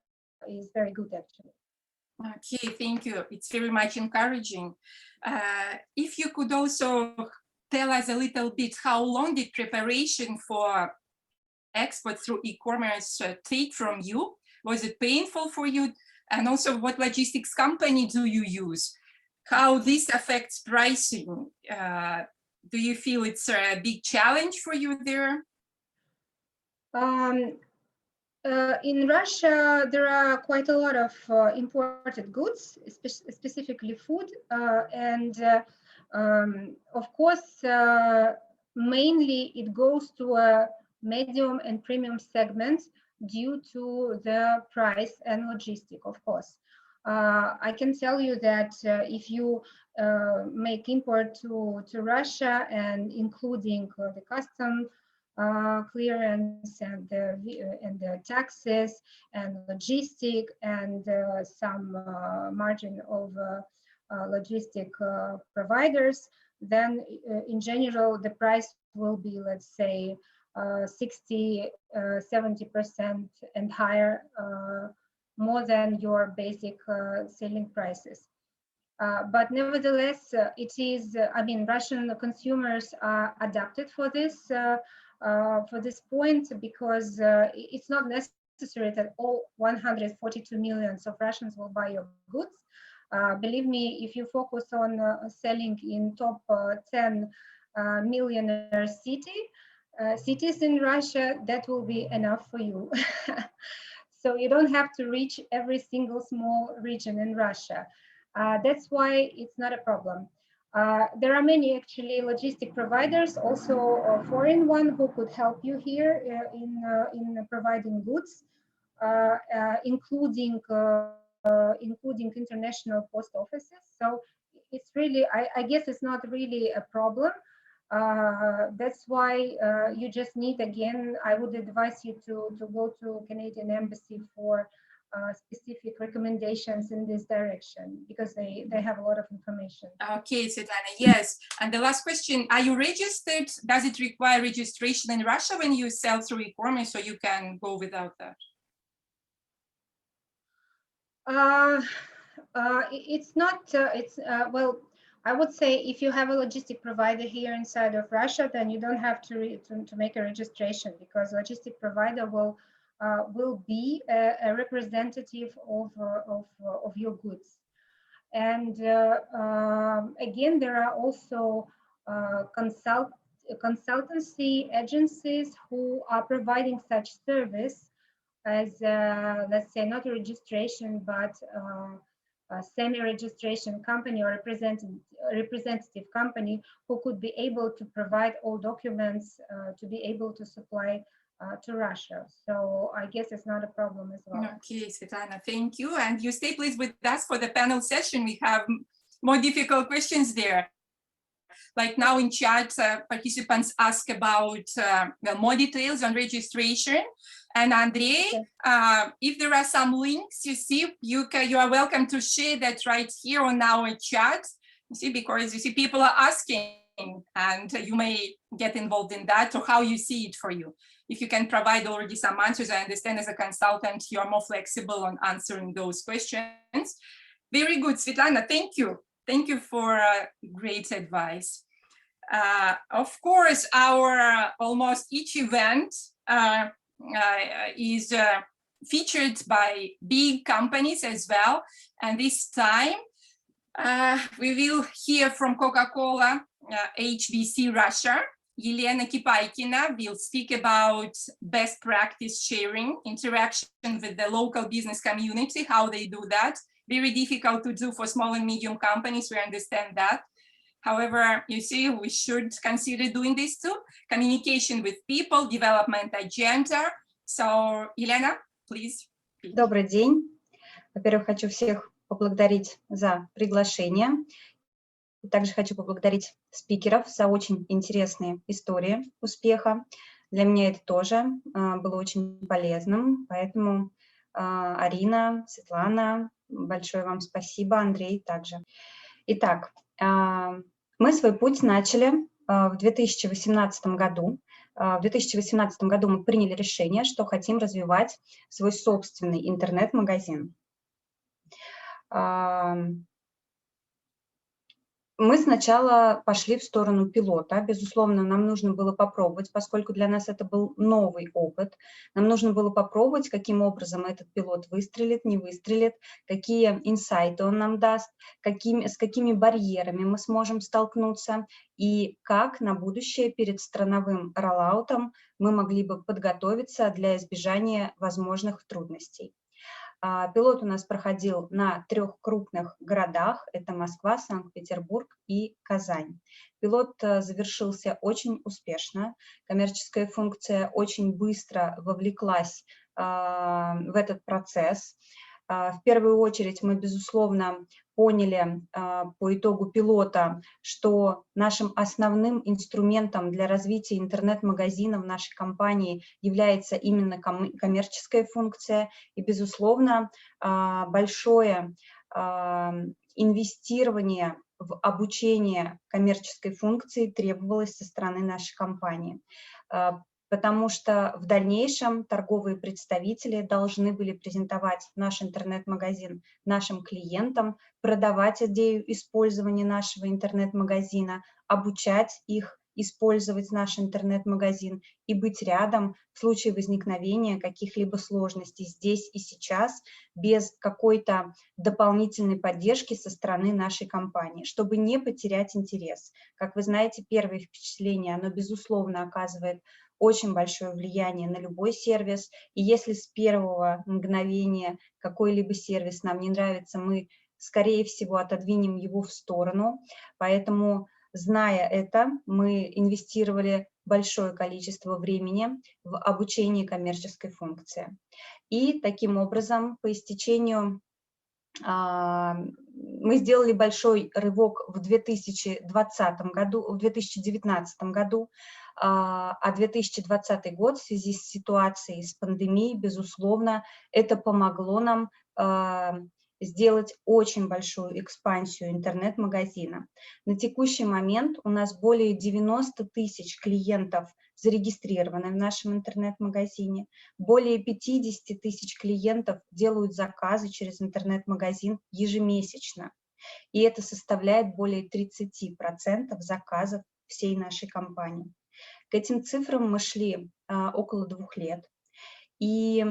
[SPEAKER 4] is very good actually.
[SPEAKER 1] Okay, thank you. It's very much encouraging. If you could also tell us a little bit, how long did preparation for export through e-commerce take from you? Was it painful for you And also, what logistics company do you use? How this affects pricing? Do you feel it's a big challenge for you there?
[SPEAKER 4] In Russia, there are quite a lot of imported goods, specifically food, and of course, mainly it goes to a medium and premium segment due to the price and logistic, of course. I can tell you that if you make import to Russia, and including the custom clearance and the taxes and logistic and some margin of logistic providers, then in general the price will be, let's say, 60–70% and higher, more than your basic selling prices. But nevertheless, it is, I mean, Russian consumers are adapted for this point, because it's not necessary that all 142 million of Russians will buy your goods. Believe me, if you focus on selling in top 10 millionaire cities in Russia, that will be enough for you. So you don't have to reach every single small region in Russia. That's why it's not a problem. There are many actually logistic providers, also a foreign one, who could help you here in providing goods, including international post offices. So it's really, I guess it's not really a problem. That's why you just need, again, I would advise you to go to Canadian Embassy for specific recommendations in this direction, because they have a lot of information.
[SPEAKER 1] Okay, Svetlana, yes. And the last question, are you registered? Does it require registration in Russia when you sell through e-commerce, or you can go without that?
[SPEAKER 4] It's not, well, I would say if you have a logistic provider here inside of Russia, then you don't have to make a registration, because logistic provider will be a representative of your goods. And again, there are also consultancy agencies who are providing such service as, let's say, not a registration, but a semi-registration company or representative company who could be able to provide all documents to be able to supply to Russia. So I guess it's not a problem as well.
[SPEAKER 1] Okay, Svetlana, thank you. And you stay please with us for the panel session. We have more difficult questions there. Like now in chat, participants ask about more details on registration. And Andrei, if there are some links, you see, you are welcome to share that right here on our chat. You see, because you see people are asking, and you may get involved in that, or how you see it for you. If you can provide already some answers, I understand as a consultant, you're more flexible on answering those questions. Very good, Svetlana, thank you. Thank you for great advice. Of course, our almost each event is featured by big companies as well. And this time, we will hear from Coca-Cola HBC Russia. Elena Kipaykina will speak about best practice sharing, interaction with the local business community, how they do that. Very difficult to do for small and medium companies, we understand that. However, you see, we should consider doing this too. Communication with people, development agenda. So, Elena, please.
[SPEAKER 5] Добрый день. Во-первых, хочу всех поблагодарить за приглашение. Также хочу поблагодарить спикеров за очень интересные истории успеха. Для меня это тоже было очень полезным. Поэтому, Арина, Светлана, большое вам спасибо, Андрей также. Итак, мы свой путь начали в 2018 году. В 2018 году мы приняли решение, что хотим развивать свой собственный интернет-магазин. Мы сначала пошли в сторону пилота. Безусловно, нам нужно было попробовать, поскольку для нас это был новый опыт. Нам нужно было попробовать, каким образом этот пилот выстрелит, не выстрелит, какие инсайты он нам даст, с какими барьерами мы сможем столкнуться и как на будущее перед страновым роллаутом мы могли бы подготовиться для избежания возможных трудностей. Пилот у нас проходил на 3 крупных городах, это Москва, Санкт-Петербург и Казань. Пилот завершился очень успешно, коммерческая функция очень быстро вовлеклась в этот процесс. В первую очередь мы, безусловно, поняли по итогу пилота, что нашим основным инструментом для развития интернет-магазина в нашей компании является именно коммерческая функция. И, безусловно, большое инвестирование в обучение коммерческой функции требовалось со стороны нашей компании. Потому что в дальнейшем торговые представители должны были презентовать наш интернет-магазин нашим клиентам, продавать идею использования нашего интернет-магазина, обучать их использовать наш интернет-магазин и быть рядом в случае возникновения каких-либо сложностей здесь и сейчас без какой-то дополнительной поддержки со стороны нашей компании, чтобы не потерять интерес. Как вы знаете, первое впечатление, оно, безусловно, оказывает очень большое влияние на любой сервис, и если с первого мгновения какой-либо сервис нам не нравится, мы, скорее всего, отодвинем его в сторону, поэтому, зная это, мы инвестировали большое количество времени в обучение коммерческой функции. И таким образом, по истечению, мы сделали большой рывок в 2020 году, в 2019 году, а 2020 год в связи с ситуацией, с пандемией, безусловно, это помогло нам сделать очень большую экспансию интернет-магазина. На текущий момент у нас более 90 тысяч клиентов зарегистрированы в нашем интернет-магазине, более 50 тысяч клиентов делают заказы через интернет-магазин ежемесячно, и это составляет более 30% заказов всей нашей компании. К этим цифрам мы шли около 2 лет, и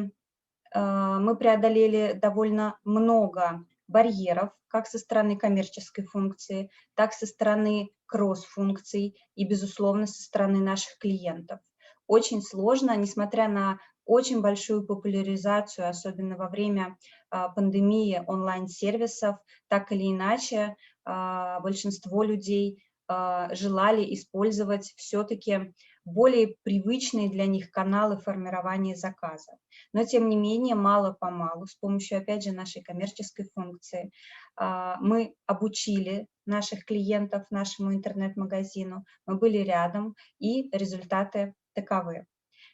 [SPEAKER 5] мы преодолели довольно много барьеров, как со стороны коммерческой функции, так со стороны кросс-функций и, безусловно, со стороны наших клиентов. Очень сложно, несмотря на очень большую популяризацию, особенно во время пандемии онлайн-сервисов, так или иначе большинство людей желали использовать все-таки более привычные для них каналы формирования заказа. Но, тем не менее, мало-помалу, с помощью, опять же, нашей коммерческой функции, мы обучили наших клиентов нашему интернет-магазину, мы были рядом, и результаты таковы.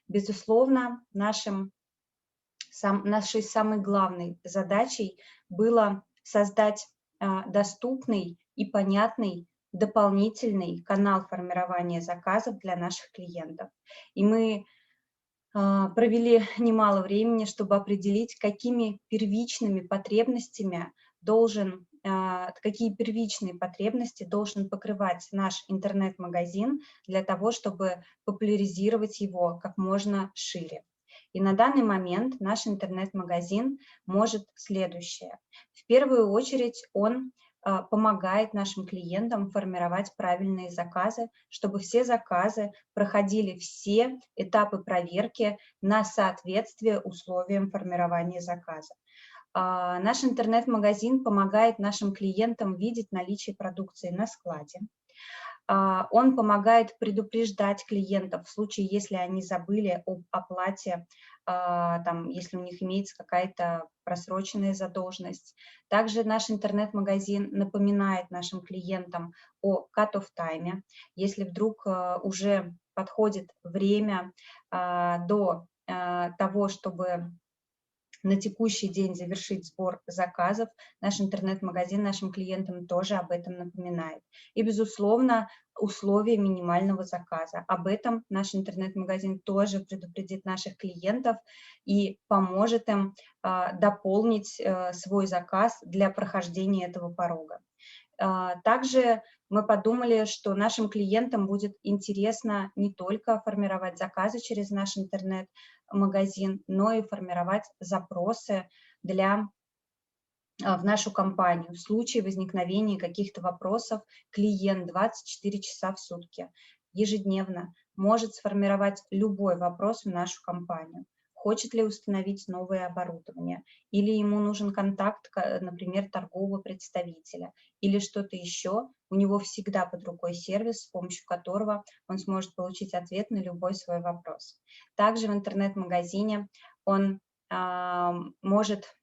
[SPEAKER 5] Безусловно, нашей самой главной задачей было создать доступный и понятный дополнительный канал формирования заказов для наших клиентов. И мы провели немало времени, чтобы определить, какие первичные потребности должен покрывать наш интернет-магазин для того, чтобы популяризировать его как можно шире. И на данный момент наш интернет-магазин может следующее. В первую очередь он помогает нашим клиентам формировать правильные заказы, чтобы все заказы проходили все этапы проверки на соответствие условиям формирования заказа. Наш интернет-магазин помогает нашим клиентам видеть наличие продукции на складе. Он помогает предупреждать клиентов в случае, если они забыли об оплате, если у них имеется какая-то просроченная задолженность. Также наш интернет-магазин напоминает нашим клиентам о cut-off тайме. Если вдруг уже подходит время до того, чтобы на текущий день завершить сбор заказов, наш интернет-магазин нашим клиентам тоже об этом напоминает. И, безусловно, условия минимального заказа. Об этом наш интернет-магазин тоже предупредит наших клиентов и поможет им дополнить свой заказ для прохождения этого порога. Также мы подумали, что нашим клиентам будет интересно не только формировать заказы через наш интернет-магазин, но и формировать запросы в нашу компанию. В случае возникновения каких-то вопросов клиент 24 часа в сутки ежедневно может сформировать любой вопрос в нашу компанию. Хочет ли установить новое оборудование, или ему нужен контакт, например, торгового представителя, или что-то еще, у него всегда под рукой сервис, с помощью которого он сможет получить ответ на любой свой вопрос. Также в интернет-магазине он может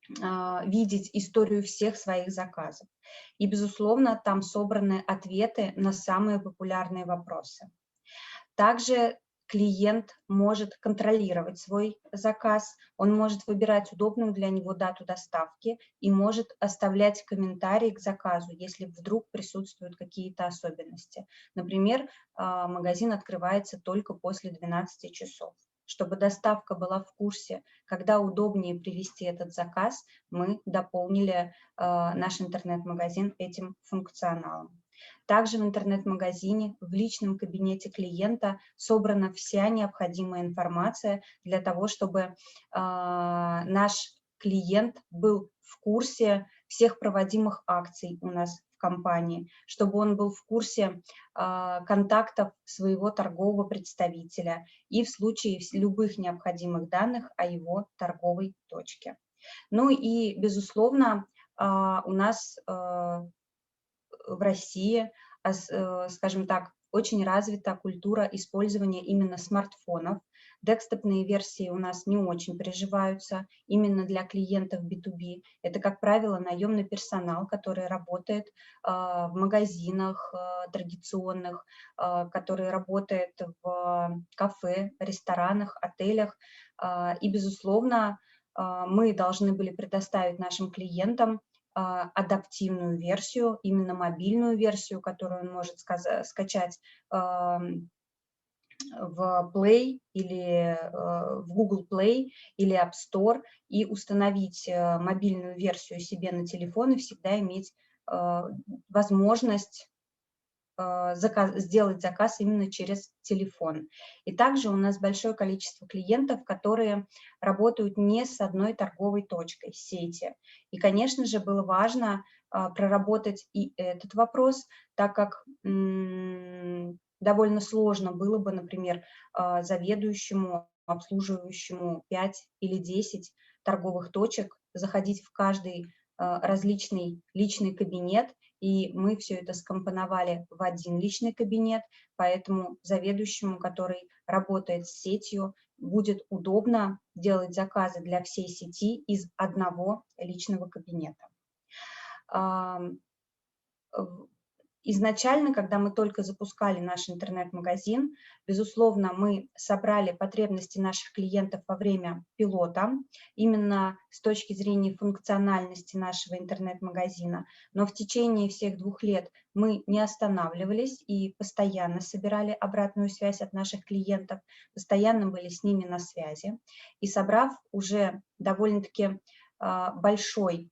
[SPEAKER 5] видеть историю всех своих заказов. И, безусловно, там собраны ответы на самые популярные вопросы. Также клиент может контролировать свой заказ, он может выбирать удобную для него дату доставки и может оставлять комментарии к заказу, если вдруг присутствуют какие-то особенности. Например, магазин открывается только после 12 часов. Чтобы доставка была в курсе, когда удобнее привести этот заказ, мы дополнили наш интернет-магазин этим функционалом. Также в интернет-магазине, в личном кабинете клиента собрана вся необходимая информация для того, чтобы наш клиент был в курсе всех проводимых акций у нас в компании, чтобы он был в курсе контактов своего торгового представителя и в случае любых необходимых данных о его торговой точке. Ну и, безусловно, у нас в России, скажем так, очень развита культура использования именно смартфонов. Десктопные версии у нас не очень приживаются именно для клиентов B2B. Это, как правило, наемный персонал, который работает в магазинах традиционных, который работает в кафе, ресторанах, отелях. И, безусловно, мы должны были предоставить нашим клиентам адаптивную версию, именно мобильную версию, которую он может скачать в Play или в Google Play или App Store и установить мобильную версию себе на телефон и всегда иметь возможность сделать заказ именно через телефон. И также у нас большое количество клиентов, которые работают не с одной торговой точкой сети. И, конечно же, было важно проработать и этот вопрос, так как довольно сложно было бы, например, заведующему, обслуживающему 5 или 10 торговых точек заходить в каждый различный личный кабинет, и мы все это скомпоновали в один личный кабинет, поэтому заведующему, который работает с сетью, будет удобно делать заказы для всей сети из одного личного кабинета. Изначально, когда мы только запускали наш интернет-магазин, безусловно, мы собрали потребности наших клиентов во время пилота, именно с точки зрения функциональности нашего интернет-магазина, но в течение всех 2 лет мы не останавливались и постоянно собирали обратную связь от наших клиентов, постоянно были с ними на связи. И собрав уже довольно-таки большой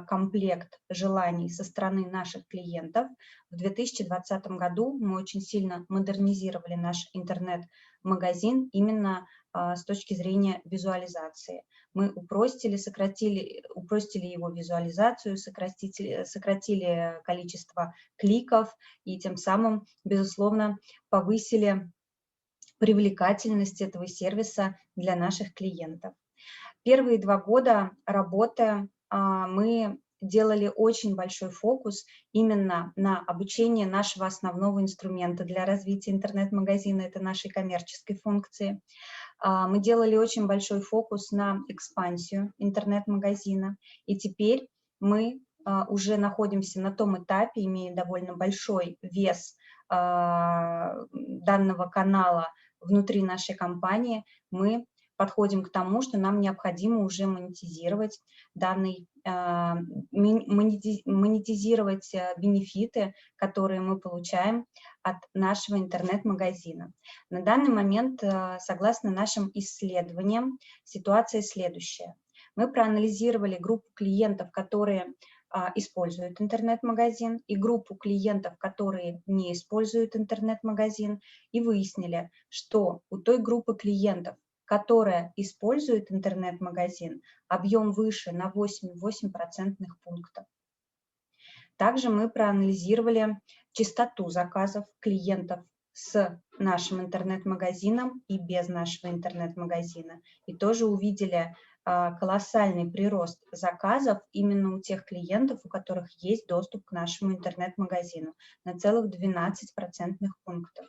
[SPEAKER 5] комплект желаний со стороны наших клиентов, в 2020 году мы очень сильно модернизировали наш интернет-магазин именно с точки зрения визуализации. Мы упростили его визуализацию, сократили количество кликов и тем самым, безусловно, повысили привлекательность этого сервиса для наших клиентов. Первые 2 года работы мы делали очень большой фокус именно на обучение нашего основного инструмента для развития интернет-магазина, это нашей коммерческой функции. Мы делали очень большой фокус на экспансию интернет-магазина, и теперь мы уже находимся на том этапе, имея довольно большой вес данного канала внутри нашей компании, мы подходим к тому, что нам необходимо уже монетизировать монетизировать бенефиты, которые мы получаем от нашего интернет-магазина. На данный момент, согласно нашим исследованиям, ситуация следующая. Мы проанализировали группу клиентов, которые используют интернет-магазин, и группу клиентов, которые не используют интернет-магазин, и выяснили, что у той группы клиентов, которая использует интернет-магазин, объем выше на 8,8% пунктов. Также мы проанализировали частоту заказов клиентов с нашим интернет-магазином и без нашего интернет-магазина. И тоже увидели колоссальный прирост заказов именно у тех клиентов, у которых есть доступ к нашему интернет-магазину на целых 12% пунктов.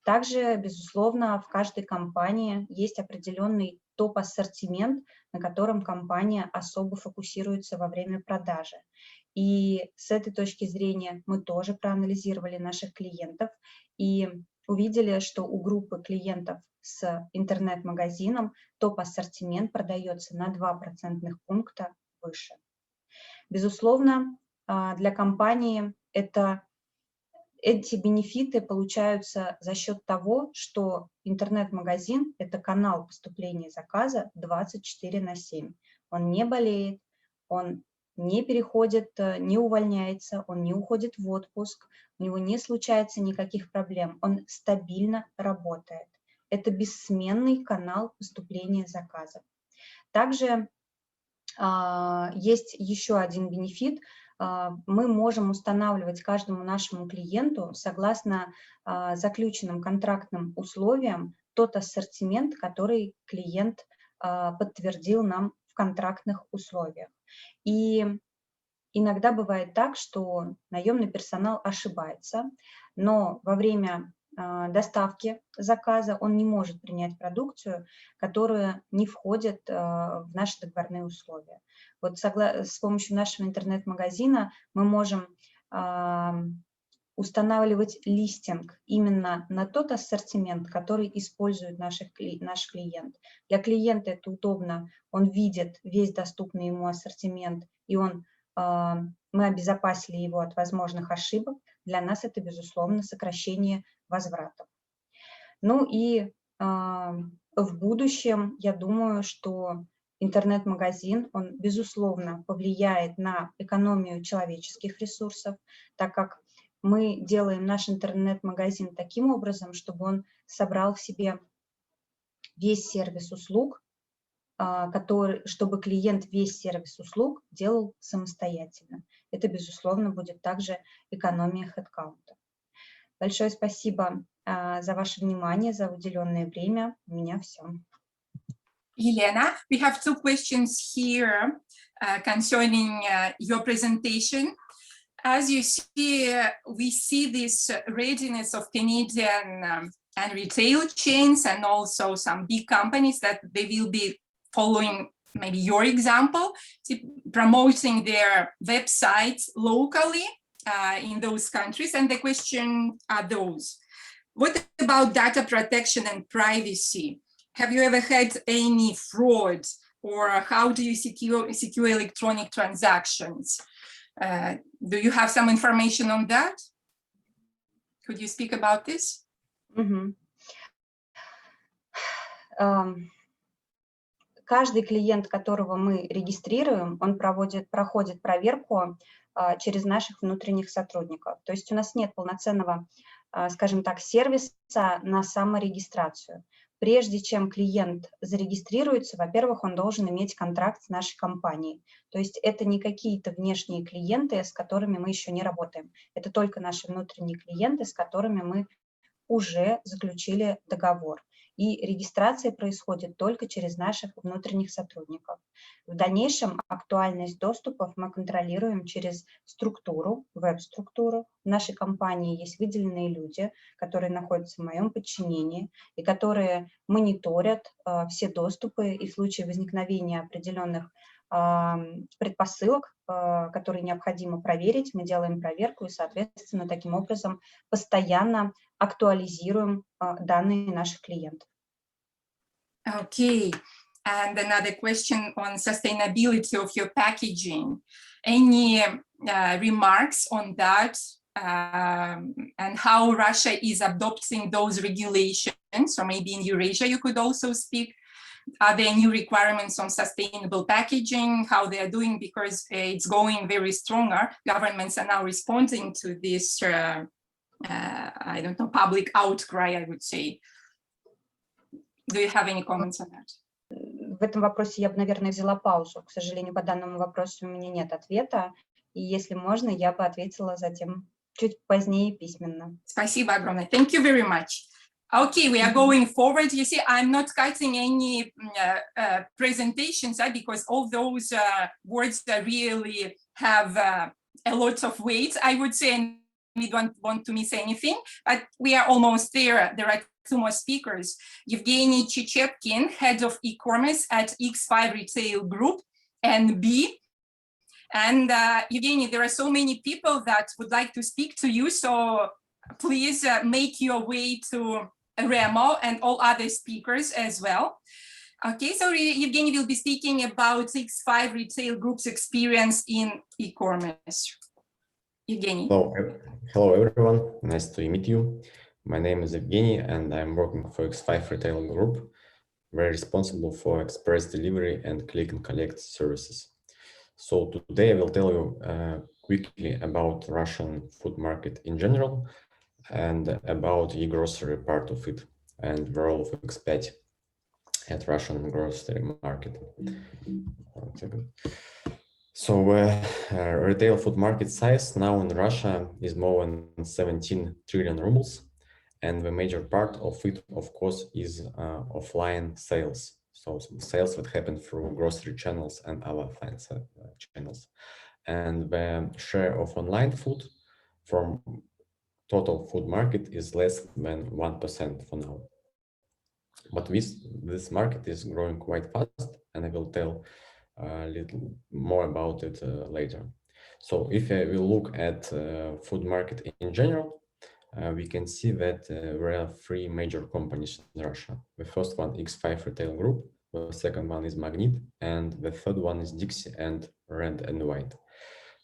[SPEAKER 5] Также, безусловно, в каждой компании есть определенный топ-ассортимент, на котором компания особо фокусируется во время продажи. И с этой точки зрения мы тоже проанализировали наших клиентов и увидели, что у группы клиентов с интернет-магазином топ-ассортимент продается на 2% пункта выше. Безусловно, для компании эти бенефиты получаются за счет того, что интернет-магазин – это канал поступления заказа 24/7. Он не болеет, он не переходит, не увольняется, он не уходит в отпуск, у него не случается никаких проблем, он стабильно работает. Это бессменный канал поступления заказов. Также есть еще один бенефит. Мы можем устанавливать каждому нашему клиенту, согласно заключенным контрактным условиям, тот ассортимент, который клиент подтвердил нам в контрактных условиях. И иногда бывает так, что наемный персонал ошибается, но во время доставки заказа он не может принять продукцию, которая не входит в наши договорные условия. Вот с помощью нашего интернет-магазина мы можем устанавливать листинг именно на тот ассортимент, который использует наш клиент. Для клиента это удобно, он видит весь доступный ему ассортимент, и мы обезопасили его от возможных ошибок. Для нас это, безусловно, сокращение возвратов. Ну и в будущем, я думаю, что интернет-магазин, он, безусловно, повлияет на экономию человеческих ресурсов, так как мы делаем наш интернет-магазин таким образом, чтобы он собрал в себе весь сервис услуг, чтобы клиент весь сервис услуг делал самостоятельно. Это, безусловно, будет также экономия хедкаунта. Большое спасибо за ваше внимание, за уделенное время. У меня все.
[SPEAKER 1] Елена, we have two questions here concerning your presentation. As you see, we see this readiness of Canadian and retail chains and also some big companies that they will be following maybe your example, promoting their websites locally in those countries. And the question are those. What about data protection and privacy? Have you ever had any fraud, or how do you secure electronic transactions? Do you have some information on that? Could you speak about this?
[SPEAKER 5] Каждый клиент, которого мы регистрируем, он проходит проверку через наших внутренних сотрудников. То есть у нас нет полноценного, скажем так, сервиса на саморегистрацию. Прежде чем клиент зарегистрируется, во-первых, он должен иметь контракт с нашей компанией. То есть это не какие-то внешние клиенты, с которыми мы еще не работаем. Это только наши внутренние клиенты, с которыми мы уже заключили договор. И регистрация происходит только через наших внутренних сотрудников. В дальнейшем актуальность доступов мы контролируем через структуру, веб-структуру. В нашей компании есть выделенные люди, которые находятся в моем подчинении и которые мониторят все доступы, и в случае возникновения определенных предпосылок, которые необходимо проверить, мы делаем проверку и, соответственно, таким образом постоянно актуализируем данные наших клиентов.
[SPEAKER 1] Okay, and another question on sustainability of your packaging. Any remarks on that and how Russia is adopting those regulations, or maybe in Eurasia you could also speak Are there new requirements on sustainable packaging, how they are doing, because it's going very stronger. Governments are now responding to this, I don't know, public outcry, I would say. Do you have any comments on that?
[SPEAKER 5] В этом вопросе я бы, наверное, взяла паузу. К сожалению, по данному вопросу у меня нет ответа. И если можно, я бы ответила затем чуть позднее письменно.
[SPEAKER 1] Спасибо огромное. Thank you very much. Okay, we are going forward. You see, I'm not cutting any presentations because all those words really have a lot of weight, I would say, and we don't want to miss anything, but we are almost there. There are two more speakers. Evgeny Chechetkin, head of e-commerce at X5 Retail Group, NB. And Evgeny, there are so many people that would like to speak to you, so please make your way to Remo and all other speakers as well. Okay, so Evgeny will be speaking about X5 Retail Group's experience in e-commerce. Evgeny.
[SPEAKER 6] Hello everyone, nice to meet you. My name is Evgeny and I'm working for X5 Retail Group. We're responsible for express delivery and click and collect services. So today I will tell you quickly about Russian food market in general and about e-grocery part of it and the role of X5 at Russian grocery market. So retail food market size now in Russia is more than 17 trillion rubles, and the major part of it, of course, is offline sales. So sales that happen through grocery channels and other offline channels. And the share of online food from total food market is less than 1% for now. But this market is growing quite fast, and I will tell a little more about it later. So if we look at food market in general, we can see that there are three major companies in Russia. The first one, X5 Retail Group, the second one is Magnit, and the third one is Dixie and Red and White.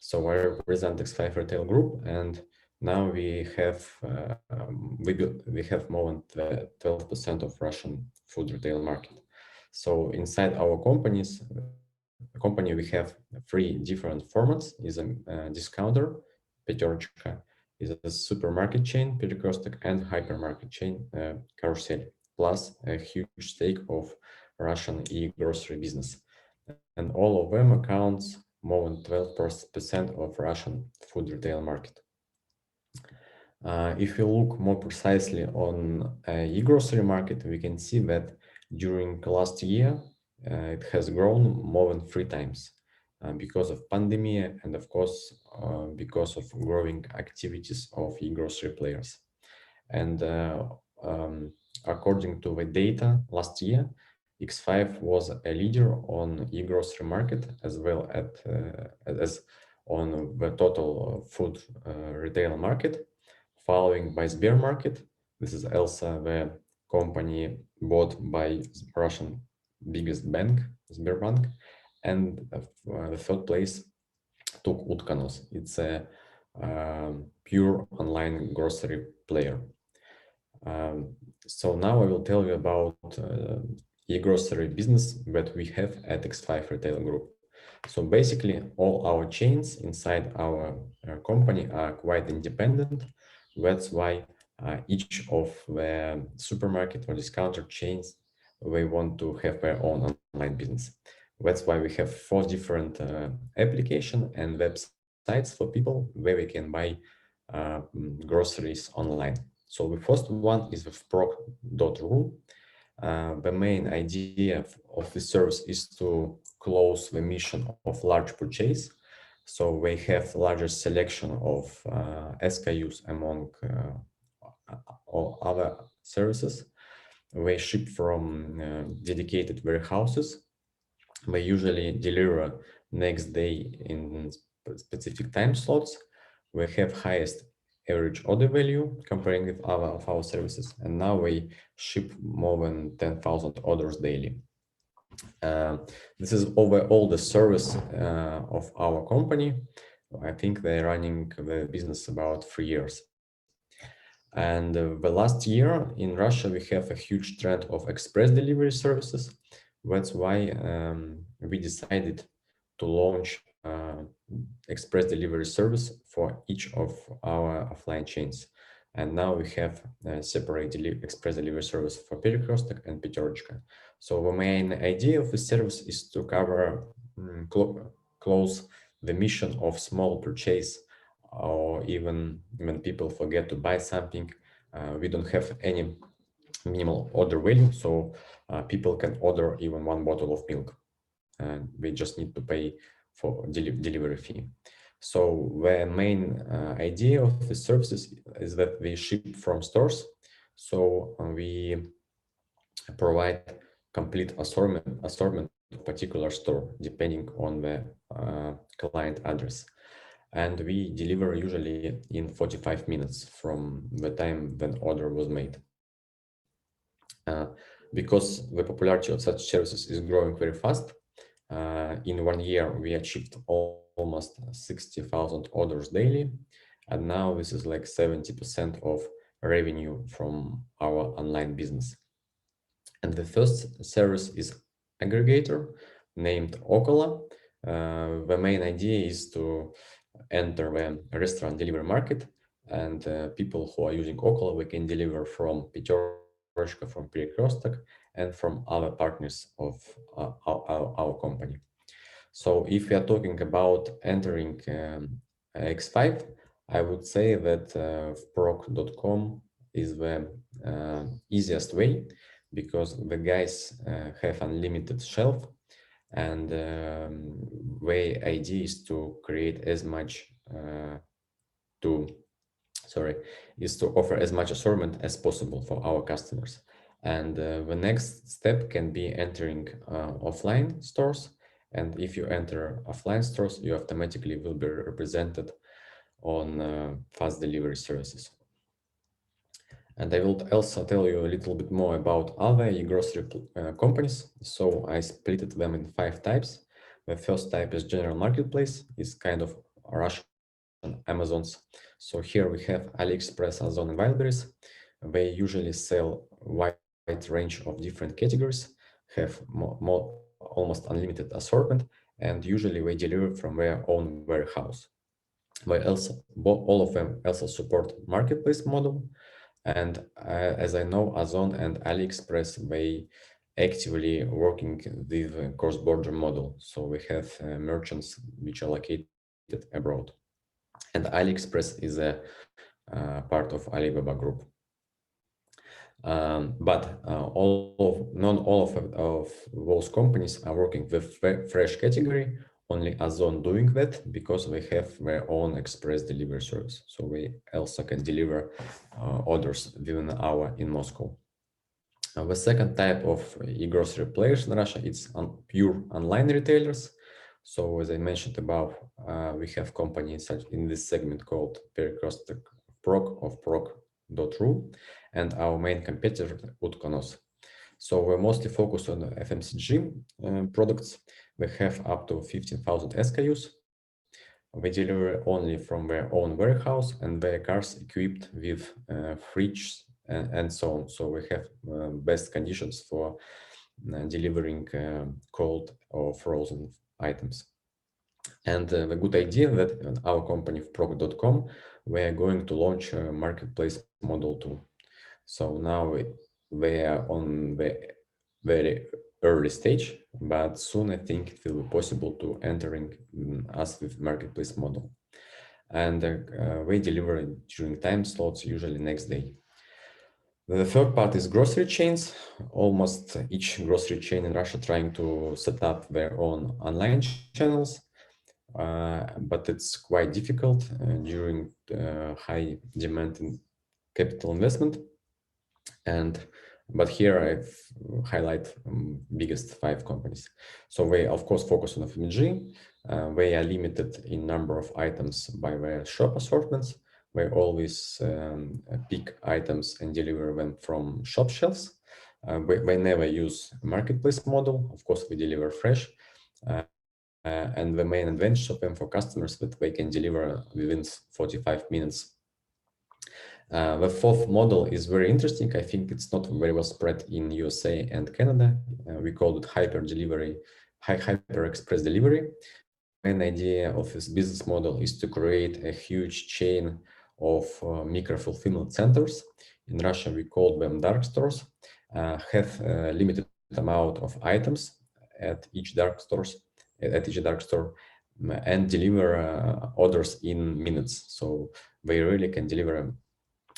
[SPEAKER 6] So I represent X5 Retail Group, and now we have more than 12% of Russian food retail market. So inside our company, we have three different formats: is a discounter, Peterchka, is a supermarket chain, Perекrestok, and hypermarket chain, Carousel, plus a huge stake of Russian e-grocery business. And all of them accounts more than 12% of Russian food retail market. If we look more precisely on e-grocery market, we can see that during last year, it has grown more than 3 times because of pandemic and of course because of growing activities of e-grocery players. And according to the data last year, X5 was a leader on e-grocery market as well as on the total food retail market, following by Sbermarket. This is also the company bought by Russian biggest bank, Sberbank, and the third place took Utkanos. It's a pure online grocery player. So now I will tell you about e-grocery business that we have at X5 Retail Group. So basically all our chains inside our company are quite independent. That's why each of the supermarket or discounter chains, they want to have their own online business. That's why we have 4 different applications and websites for people where we can buy groceries online. So the first one is the Vprok.ru. The main idea of this service is to close the mission of large purchase. So they have largest selection of SKUs among all other services. They ship from dedicated warehouses. They usually deliver next day in specific time slots. We have highest average order value comparing with other of our services, and now we ship more than 10,000 orders daily. This is overall the service of our company. I think they're running the business about 3 years. And the last year in Russia, we have a huge trend of express delivery services. That's why we decided to launch express delivery service for each of our offline chains. And now we have a separate express delivery service for Перекресток and Пятерочка. So the main idea of the service is to cover close the mission of small purchase, or even when people forget to buy something, we don't have any minimal order value, so people can order even 1 bottle of milk, and we just need to pay for delivery fee. So the main idea of the services is that we ship from stores, so we provide complete assortment of particular store depending on the client address, and we deliver usually in 45 minutes from the time when order was made. Because the popularity of such services is growing very fast, in 1 year we achieved almost 60,000 orders daily, and now this is like 70% of revenue from our online business. And the first service is aggregator named Okolo. The main idea is to enter the restaurant delivery market, and people who are using Okolo, we can deliver from Пятерочка, from Перекресток, and from other partners of our company. So if we are talking about entering X5, I would say that Proc.com is the easiest way, because the guys have unlimited shelf, and the idea is to create as much is to offer as much assortment as possible for our customers. And the next step can be entering offline stores. And if you enter offline stores, you automatically will be represented on fast delivery services. And I will also tell you a little bit more about other e-grocery companies. So I split them in 5 types. The first type is general marketplace. It's kind of Russian Amazons. So here we have AliExpress, Ozon, and Wildberries. They usually sell wide range of different categories, have almost unlimited assortment, and usually they deliver from their own warehouse. They also, all of them also support marketplace model. And as I know, Ozon and AliExpress, they actively working with cross-border model. So we have merchants which are located abroad. And AliExpress is a part of Alibaba Group. But not all of those companies are working with fresh category. Only Ozon doing that because they have their own express delivery service. So we also can deliver orders within an hour in Moscow. The second type of e-grocery players in Russia, it's pure online retailers. So as I mentioned above, we have companies in this segment called Перекресток, Proc of Proc.ru, and our main competitor, Utkonos. So we're mostly focused on FMCG products. We have up to 15,000 SKUs. We deliver only from their own warehouse, and their cars equipped with fridges and so on. So we have best conditions for delivering cold or frozen items. And the good idea that our company, Proc.com, we are going to launch a marketplace model too. So now we are on the very early stage, but soon I think it will be possible to entering us with marketplace model. And we deliver during time slots, usually next day. The third part is grocery chains. Almost each grocery chain in Russia trying to set up their own online channels, but it's quite difficult during high demand in capital investment. But here I've highlight biggest 5 companies. So we of course focus on FMCG. They are limited in number of items by their shop assortments. We always pick items and deliver them from shop shelves. We never use marketplace model. Of course, we deliver fresh. And the main advantage of them for customers that they can deliver within 45 minutes. The fourth model is very interesting. I think it's not very well spread in USA and Canada. We call it hyper express delivery. Main idea of this business model is to create a huge chain of micro fulfillment centers. In Russia, we call them dark stores. Have a limited amount of items at each dark store, and deliver orders in minutes. So they really can deliver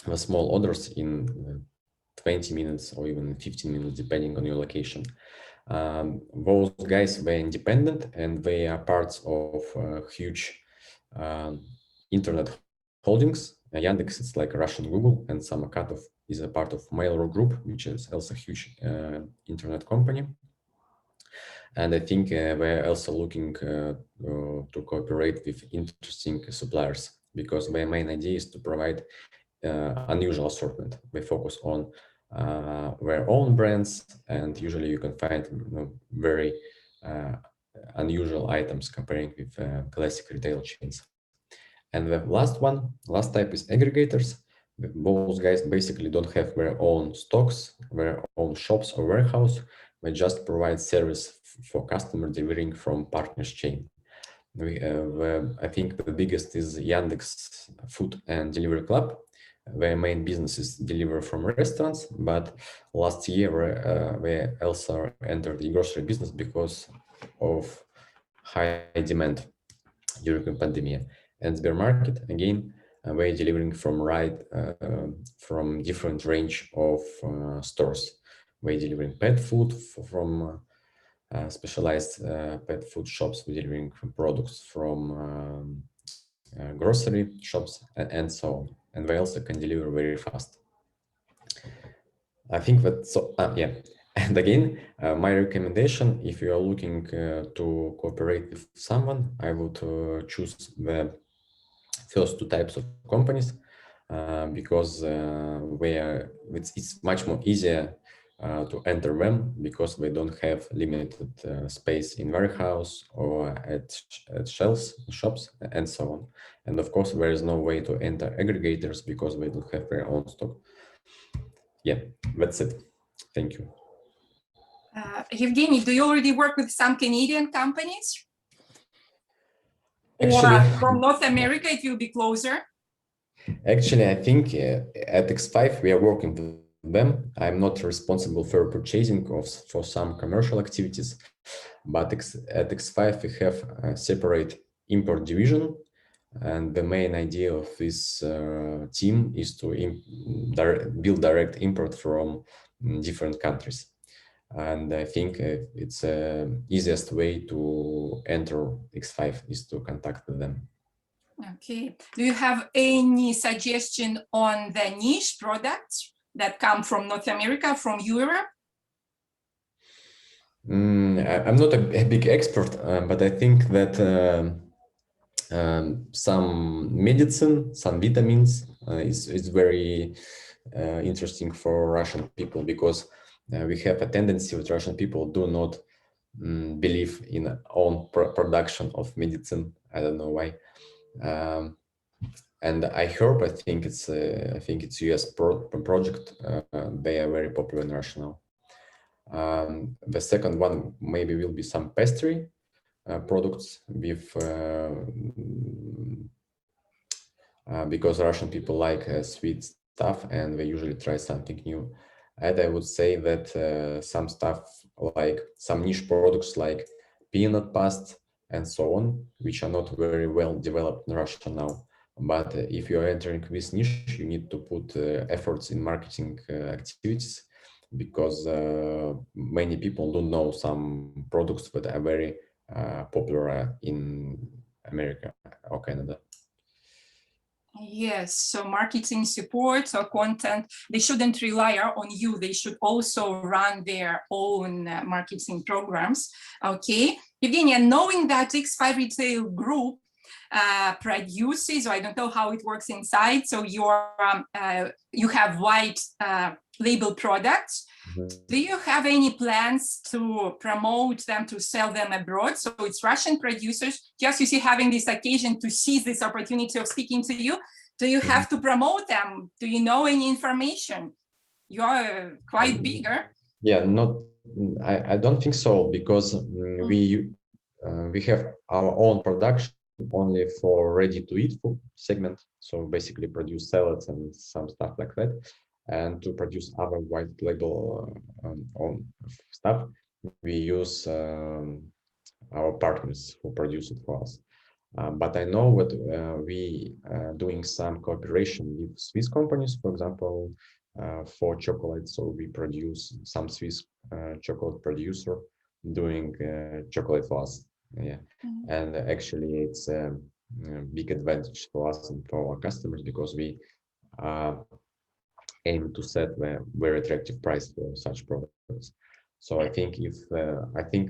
[SPEAKER 6] the small orders in 20 minutes or even 15 minutes, depending on your location. Those guys, they're independent and they are parts of huge internet holdings. Yandex is like Russian Google, and Samokat is a part of Mail.ru Group, which is also a huge internet company. And I think we're also looking to cooperate with interesting suppliers, because their main idea is to provide unusual assortment. They focus on their own brands, and usually you can find very unusual items comparing with classic retail chains. And the last type is aggregators. Those guys basically don't have their own stocks, their own shops or warehouse. They just provide service for customer delivering from partners chain. I think the biggest is Yandex Food and Delivery Club. Their main business is deliver from restaurants, but last year they also entered the grocery business because of high demand during the pandemic. And Sbermarket, again, we're delivering from different range of stores. We're delivering pet food from specialized pet food shops. We're delivering products from grocery shops and so on. And they also can deliver very fast. I think that, so yeah. And again, my recommendation, if you are looking to cooperate with someone, I would choose the first two types of companies because it's much more easier to enter them, because they don't have limited space in warehouse or at shelves, shops, and so on. And of course, there is no way to enter aggregators because they don't have their own stock. Yeah, that's it. Thank you.
[SPEAKER 1] Evgeny, do you already work with some Canadian companies?
[SPEAKER 6] Actually,
[SPEAKER 1] or from North America, it will be closer?
[SPEAKER 6] Actually, I think at X5, we are working with them. I'm not responsible for purchasing for some commercial activities, but at X5, we have a separate import division. And the main idea of this team is to build direct import from different countries. And I think it's the easiest way to enter X5 is to contact them.
[SPEAKER 1] Okay. Do you have any suggestion on the niche products that come from North America, from Europe?
[SPEAKER 6] I'm not a big expert, but I think that some medicine, some vitamins is very interesting for Russian people, because we have a tendency with Russian people do not believe in own production of medicine. I don't know why. And I think it's US project. They are very popular in Russia now. The second one maybe will be some pastry products with because Russian people like sweet stuff and they usually try something new. And I would say that some stuff like some niche products like peanut pasta and so on, which are not very well developed in Russia now. But if you are entering this niche, you need to put efforts in marketing activities, because many people don't know some products that are very popular in America or Canada.
[SPEAKER 1] Yes, so marketing support or content, they shouldn't rely on you. They should also run their own marketing programs. Okay, Evgeny, knowing that X5 Retail Group produces, or I don't know how it works inside, so you have white label products. Do you have any plans to promote them, to sell them abroad? So it's Russian producers, just you see, having this occasion to seize this opportunity of speaking to you, Do you have to promote them? Do you know any information? You are quite bigger.
[SPEAKER 6] Yeah, I don't think so, because we have our own production only for ready-to-eat food segment. So basically produce salads and some stuff like that. And to produce other white label own stuff, we use our partners who produce it for us. But I know what we doing some cooperation with Swiss companies, for example, for chocolate. So we produce some Swiss chocolate producer doing chocolate for us. Yeah, and actually it's a big advantage for us and for our customers, because we aim to set a very attractive price for such products. So I think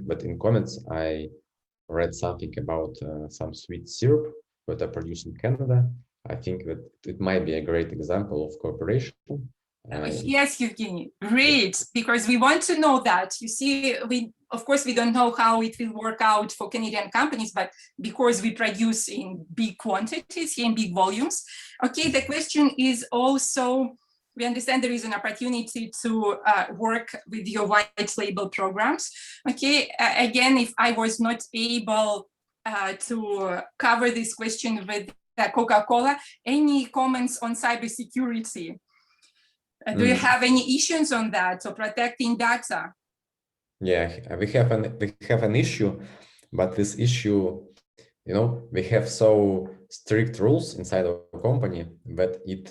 [SPEAKER 6] but in comments I read something about some sweet syrup that are produced in Canada. I think that it might be a great example of cooperation.
[SPEAKER 1] Yes, Evgeny, great, because we want to know that. You see, of course, we don't know how it will work out for Canadian companies, but because we produce in big quantities, in big volumes. Okay, the question is also, we understand there is an opportunity to work with your white label programs. Okay, again, if I was not able to cover this question with Coca-Cola, any comments on cybersecurity? Do you have any issues on that, or protecting data?
[SPEAKER 6] Yeah, we have an issue, but this issue, we have so strict rules inside our company that it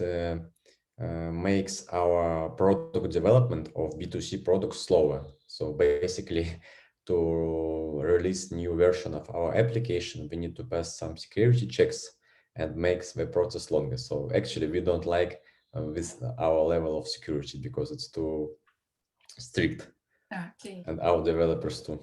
[SPEAKER 6] makes our product development of B2C products slower. So basically, to release new version of our application, we need to pass some security checks and makes the process longer. So actually, we don't like with our level of security, because it's too strict.
[SPEAKER 1] Okay.
[SPEAKER 6] And our developers too.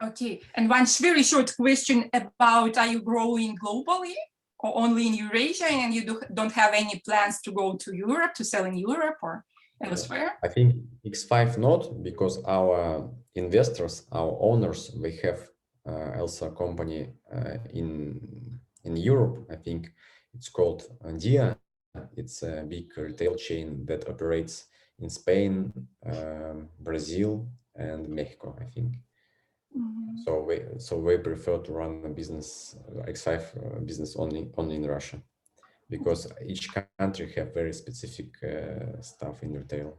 [SPEAKER 1] Okay, and one very short question about, are you growing globally or only in Eurasia, and you don't have any plans to go to Europe, to sell in Europe or elsewhere?
[SPEAKER 6] I think X5 not, because our investors, our owners, we have also a company in Europe. I think it's called Dia. It's a big retail chain that operates in Spain, Brazil, and Mexico, I think. So we prefer to run a business, X5 business only in Russia, because each country have very specific stuff in retail.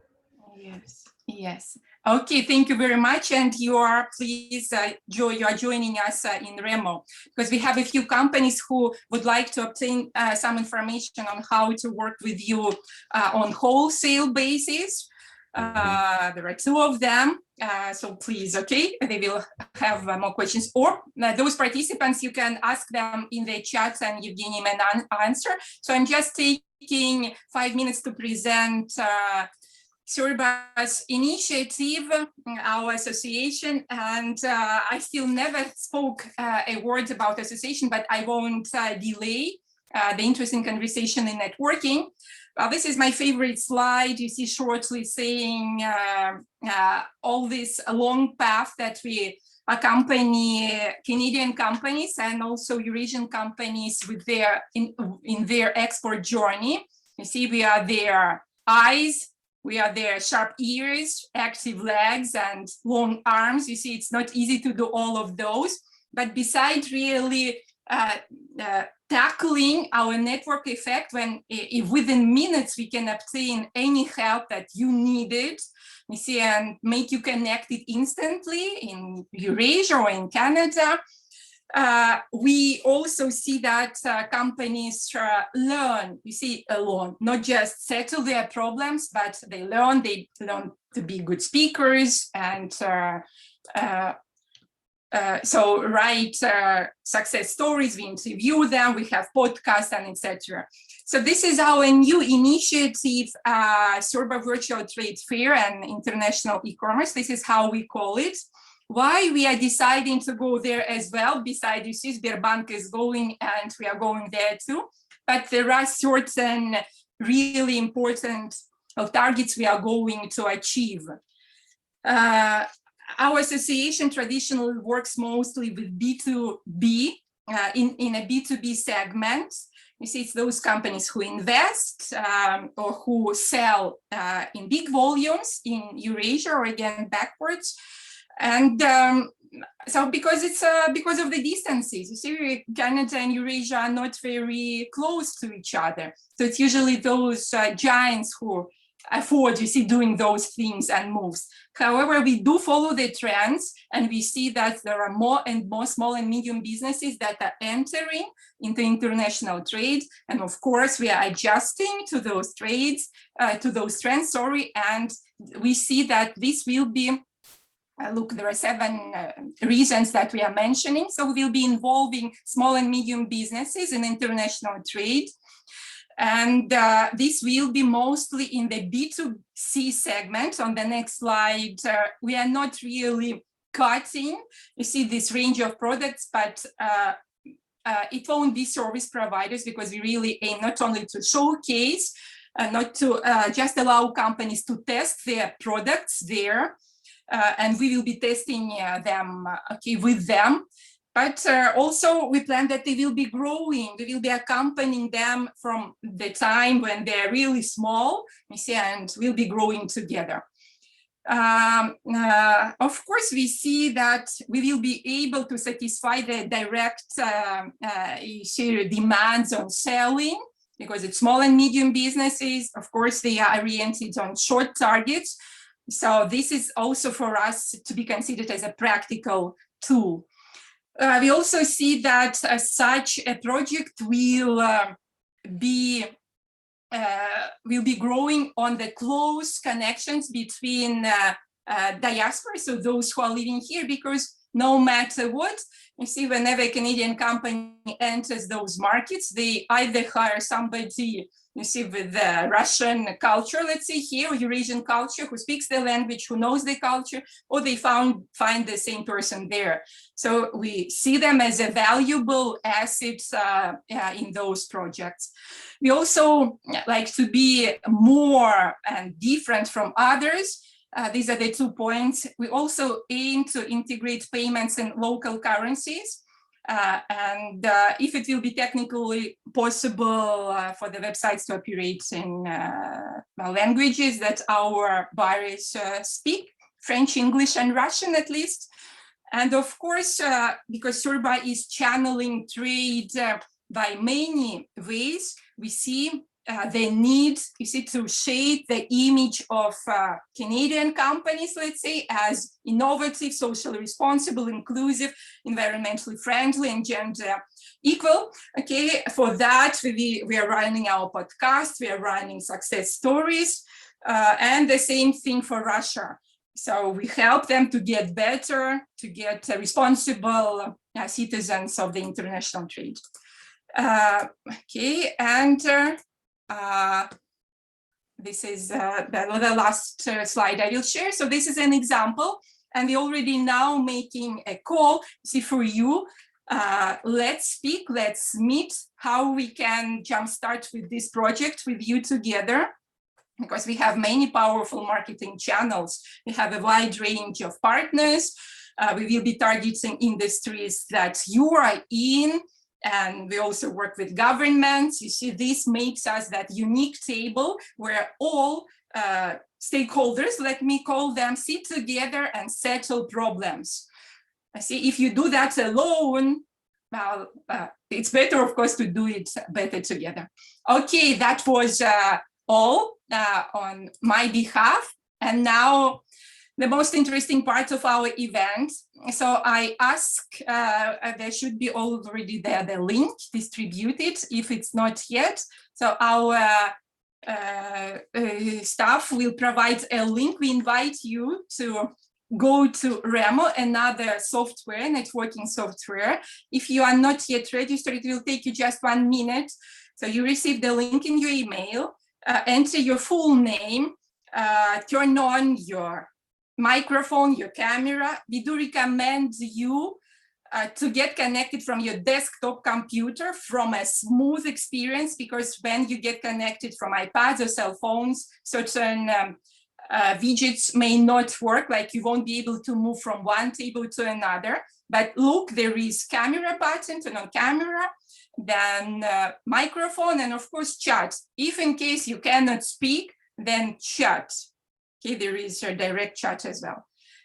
[SPEAKER 1] Yes. Okay, thank you very much. And you are, please, Joe, you are joining us in Remo, because we have a few companies who would like to obtain some information on how to work with you on wholesale basis. There are two of them. So please, okay, they will have more questions, or those participants, you can ask them in the chat and Evgeny may answer. So I'm just taking 5 minutes to present Sorba's initiative, our association, and I still never spoke a word about association, but I won't delay the interesting conversation in networking. This is my favorite slide. You see shortly saying all this long path that we accompany Canadian companies and also Eurasian companies with in their export journey. You see, we are their eyes, we are their sharp ears, active legs, and long arms. You see, it's not easy to do all of those, but besides really tackling our network effect, if within minutes we can obtain any help that you needed, you see, and make you connected instantly in Eurasia or in Canada. We also see that companies learn, you see, alone, not just settle their problems, but they learn to be good speakers and so write success stories, we interview them, we have podcasts and etc. So this is our new initiative, Sorba Virtual Trade Fair and International E-commerce. This is how we call it. Why we are deciding to go there as well, besides you see Sberbank is going and we are going there too, but there are certain really important targets we are going to achieve. Our association traditionally works mostly with B2B, in a B2B segment. You see, it's those companies who invest or who sell in big volumes in Eurasia, or again backwards. And so because it's because of the distances, you see, Canada and Eurasia are not very close to each other. So it's usually those giants who afford, you see, doing those things and moves. However, we do follow the trends, and we see that there are more and more small and medium businesses that are entering into international trade. And of course, we are adjusting to those trends, and we see that this will be look, there are 7 reasons that we are mentioning. So we'll be involving small and medium businesses in international trade. And this will be mostly in the B2C segment. On the next slide, we are not really cutting, you see, this range of products, but it won't be service providers, because we really aim not only to showcase, not to just allow companies to test their products there, and we will be testing them with them. But also we plan that they will be growing. We will be accompanying them from the time when they're really small, you see, and we'll be growing together. Of course, we see that we will be able to satisfy the direct demands on selling, because it's small and medium businesses. Of course, they are oriented on short targets. So this is also for us to be considered as a practical tool. We also see that such a project will be growing on the close connections between diaspora, so those who are living here, because no matter what, you see, whenever a Canadian company enters those markets, they either hire somebody, you see, with the Russian culture, let's say here, or Eurasian culture, who speaks the language, who knows the culture, or they find the same person there. So we see them as a valuable asset in those projects. We also like to be more and different from others. These are the 2 points. We also aim to integrate payments in local currencies. And if it will be technically possible for the websites to operate in languages that our buyers speak, French, English, and Russian at least. And of course, because Surba is channeling trade by many ways, we see the need, you see, to shape the image of Canadian companies, let's say, as innovative, socially responsible, inclusive, environmentally friendly, and gender equal. Okay, for that, we are running our podcast, we are running success stories, and the same thing for Russia. So we help them to get better, to get responsible citizens of the international trade. Okay, and this is the last slide I will share. So this is an example, and we're already now making a call. See, for you, let's speak, let's meet how we can jumpstart with this project with you together, because we have many powerful marketing channels. We have a wide range of partners. We will be targeting industries that you are in, and we also work with governments. You see, this makes us that unique table where all stakeholders, let me call them, sit together and settle problems. I see, if you do that alone, well, it's better, of course, to do it better together. Okay, that was all on my behalf. And now the most interesting part of our event. So I ask, there should be already there the link distributed if it's not yet. So our staff will provide a link. We invite you to go to Remo, another software, networking software. If you are not yet registered, it will take you just 1 minute. So you receive the link in your email, enter your full name, turn on your microphone, your camera. We do recommend you to get connected from your desktop computer from a smooth experience, because when you get connected from iPads or cell phones, certain widgets may not work, like you won't be able to move from one table to another. But look, there is camera button, turn on camera, then microphone, and of course chat. If in case you cannot speak, then chat. Okay, there is a direct chat as well.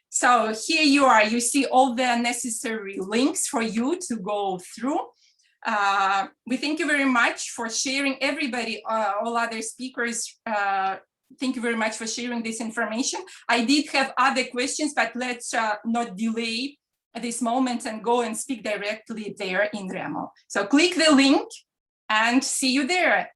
[SPEAKER 1] So here you are, you see all the necessary links for you to go through. We thank you very much for sharing, everybody, all other speakers. Thank you very much for sharing this information. I did have other questions, but let's not delay at this moment and go and speak directly there in Remo. So click the link and see you there.